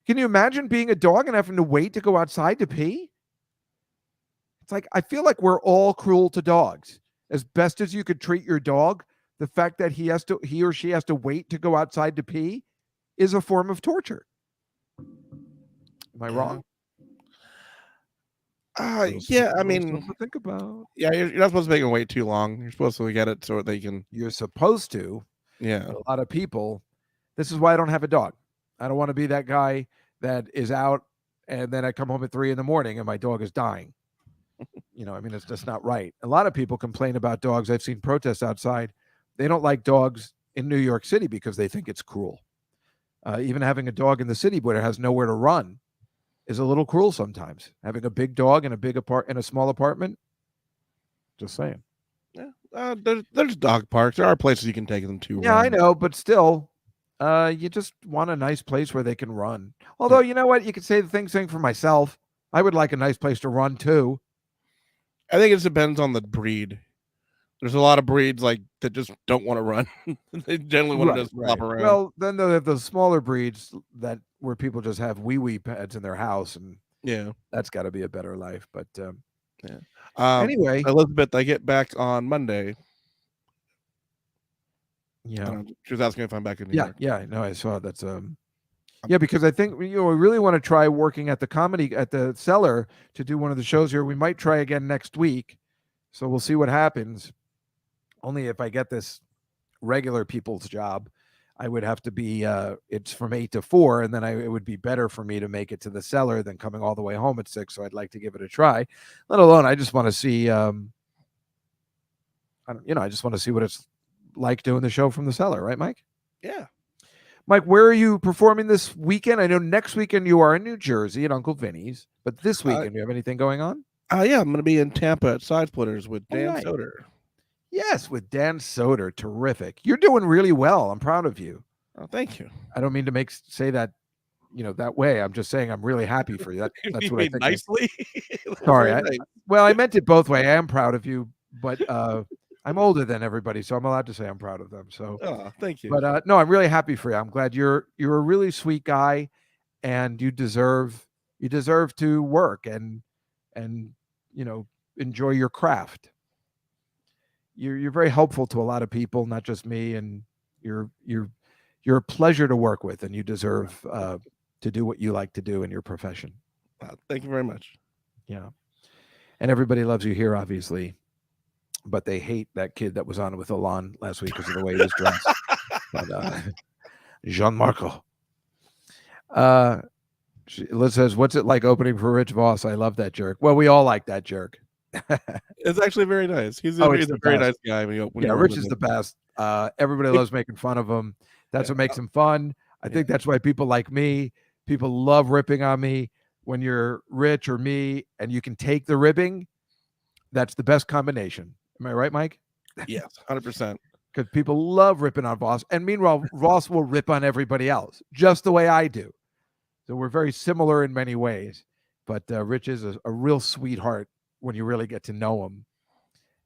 Can you imagine being a dog and having to wait to go outside to pee? It's like, I feel like we're all cruel to dogs. As best as you could treat your dog, the fact that he or she has to wait to go outside to pee is a form of torture. Am I wrong? Yeah, I mean, something to think about. Yeah, you're not supposed to make them wait too long. You're supposed to get it so they can. You're supposed to. Yeah. A lot of people. This is why I don't have a dog. I don't want to be that guy that is out and then I come home at 3 a.m. and my dog is dying. I mean, it's just not right. A lot of people complain about dogs. I've seen protests outside. They don't like dogs in New York City because they think it's cruel. Even having a dog in the city where it has nowhere to run is a little cruel sometimes. Having a big dog in a small apartment. Just saying. Yeah, there's dog parks. There are places you can take them to. Yeah, I know, but still, you just want a nice place where they can run. Although, you know what? You could say the same for myself. I would like a nice place to run too. I think it depends on the breed. There's a lot of breeds that just don't want to run. They generally want to just flop around. Well, then they have those smaller breeds where people just have wee pets in their house, and that's got to be a better life. But anyway, Elizabeth, I get back on Monday. Yeah, she was asking if I'm back in New York. Yeah, no, I saw that's yeah, because I think we really want to try working at the Cellar to do one of the shows here. We might try again next week, so we'll see what happens. Only if I get this regular people's job, I would have to be. It's from 8 to 4, and then it would be better for me to make it to the Cellar than coming all the way home at 6. So I'd like to give it a try. Let alone, I just want to see. I just want to see what it's like doing the show from the Cellar, right, Mike? Yeah. Mike, where are you performing this weekend? I know next weekend you are in New Jersey at Uncle Vinny's, but this weekend, do you have anything going on? Yeah, I'm going to be in Tampa at Side Splitters with Dan Soder. Yes, with Dan Soder. Terrific. You're doing really well. I'm proud of you. Oh, thank you. I don't mean to say that, that way. I'm just saying I'm really happy for you. That's what I think. Nicely. Sorry. I meant it both ways. I am proud of you, but I'm older than everybody, so I'm allowed to say I'm proud of them. So, thank you. But no, I'm really happy for you. I'm glad you're a really sweet guy, and you deserve to work and enjoy your craft. You're very helpful to a lot of people, not just me, and you're a pleasure to work with, and you deserve to do what you like to do in your profession. Thank you very much. Yeah, and everybody loves you here, obviously, but they hate that kid that was on with Alon last week because of the way he was dressed. But, Jean-Marco. Liz says, "What's it like opening for Rich Voss? I love that jerk." Well, we all like that jerk. It's actually very nice. He's a very nice guy. Rich is the best. Everybody loves making fun of him. That's what makes him fun. I think that's why people like me. People love ripping on me. When you're Rich or me and you can take the ribbing, that's the best combination. Am I right, Mike? Yes, 100%. Because people love ripping on Voss. And meanwhile, Voss will rip on everybody else, just the way I do. So we're very similar in many ways. But Rich is a real sweetheart when you really get to know him,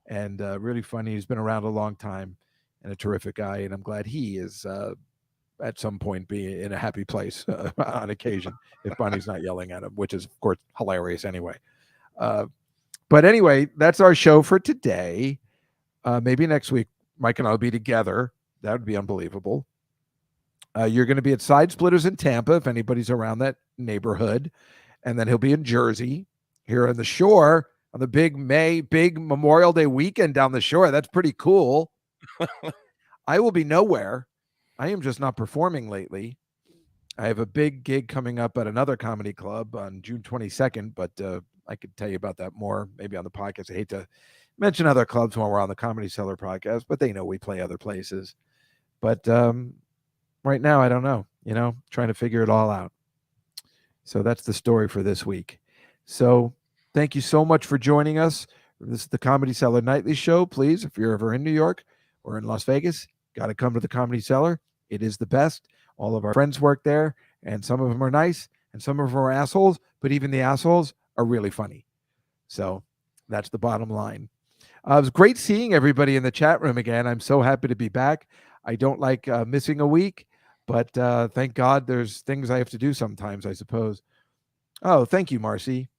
and really funny. He's been around a long time and a terrific guy, and I'm glad he is at some point be in a happy place on occasion if Bonnie's not yelling at him, which is of course hilarious anyway. But anyway, that's our show for today. Maybe next week Mike and I'll be together. That would be unbelievable. You're going to be at Side Splitters in Tampa if anybody's around that neighborhood, and then he'll be in Jersey here on the shore on the big Memorial Day weekend down the shore. That's pretty cool. I will be nowhere. I am just not performing lately. I have a big gig coming up at another comedy club on June 22nd, but I could tell you about that more maybe on the podcast. I hate to mention other clubs when we're on the Comedy Cellar podcast, but they know we play other places. But right now, I don't know, trying to figure it all out. So that's the story for this week. So thank you so much for joining us. This is the Comedy Cellar Nightly Show. Please, if you're ever in New York or in Las Vegas, got to come to the Comedy Cellar. It is the best. All of our friends work there, and some of them are nice, and some of them are assholes, but even the assholes are really funny. So that's the bottom line. It was great seeing everybody in the chat room again. I'm so happy to be back. I don't like missing a week, but thank God there's things I have to do sometimes, I suppose. Oh, thank you, Marcy.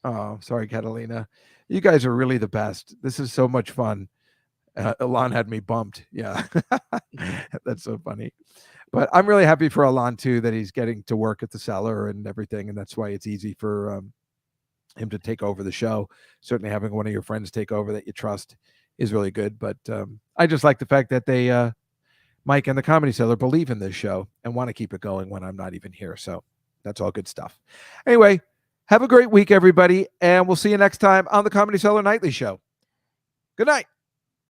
Oh, sorry, Catalina. You guys are really the best. This is so much fun. Alon had me bumped. Yeah, that's so funny. But I'm really happy for Alon too that he's getting to work at the cellar and everything, and that's why it's easy for him to take over the show. Certainly, having one of your friends take over that you trust is really good. But I just like the fact that they, Mike and the Comedy Cellar, believe in this show and want to keep it going when I'm not even here. So that's all good stuff. Anyway, have a great week, everybody, and we'll see you next time on the Comedy Cellar Nightly Show. Good night.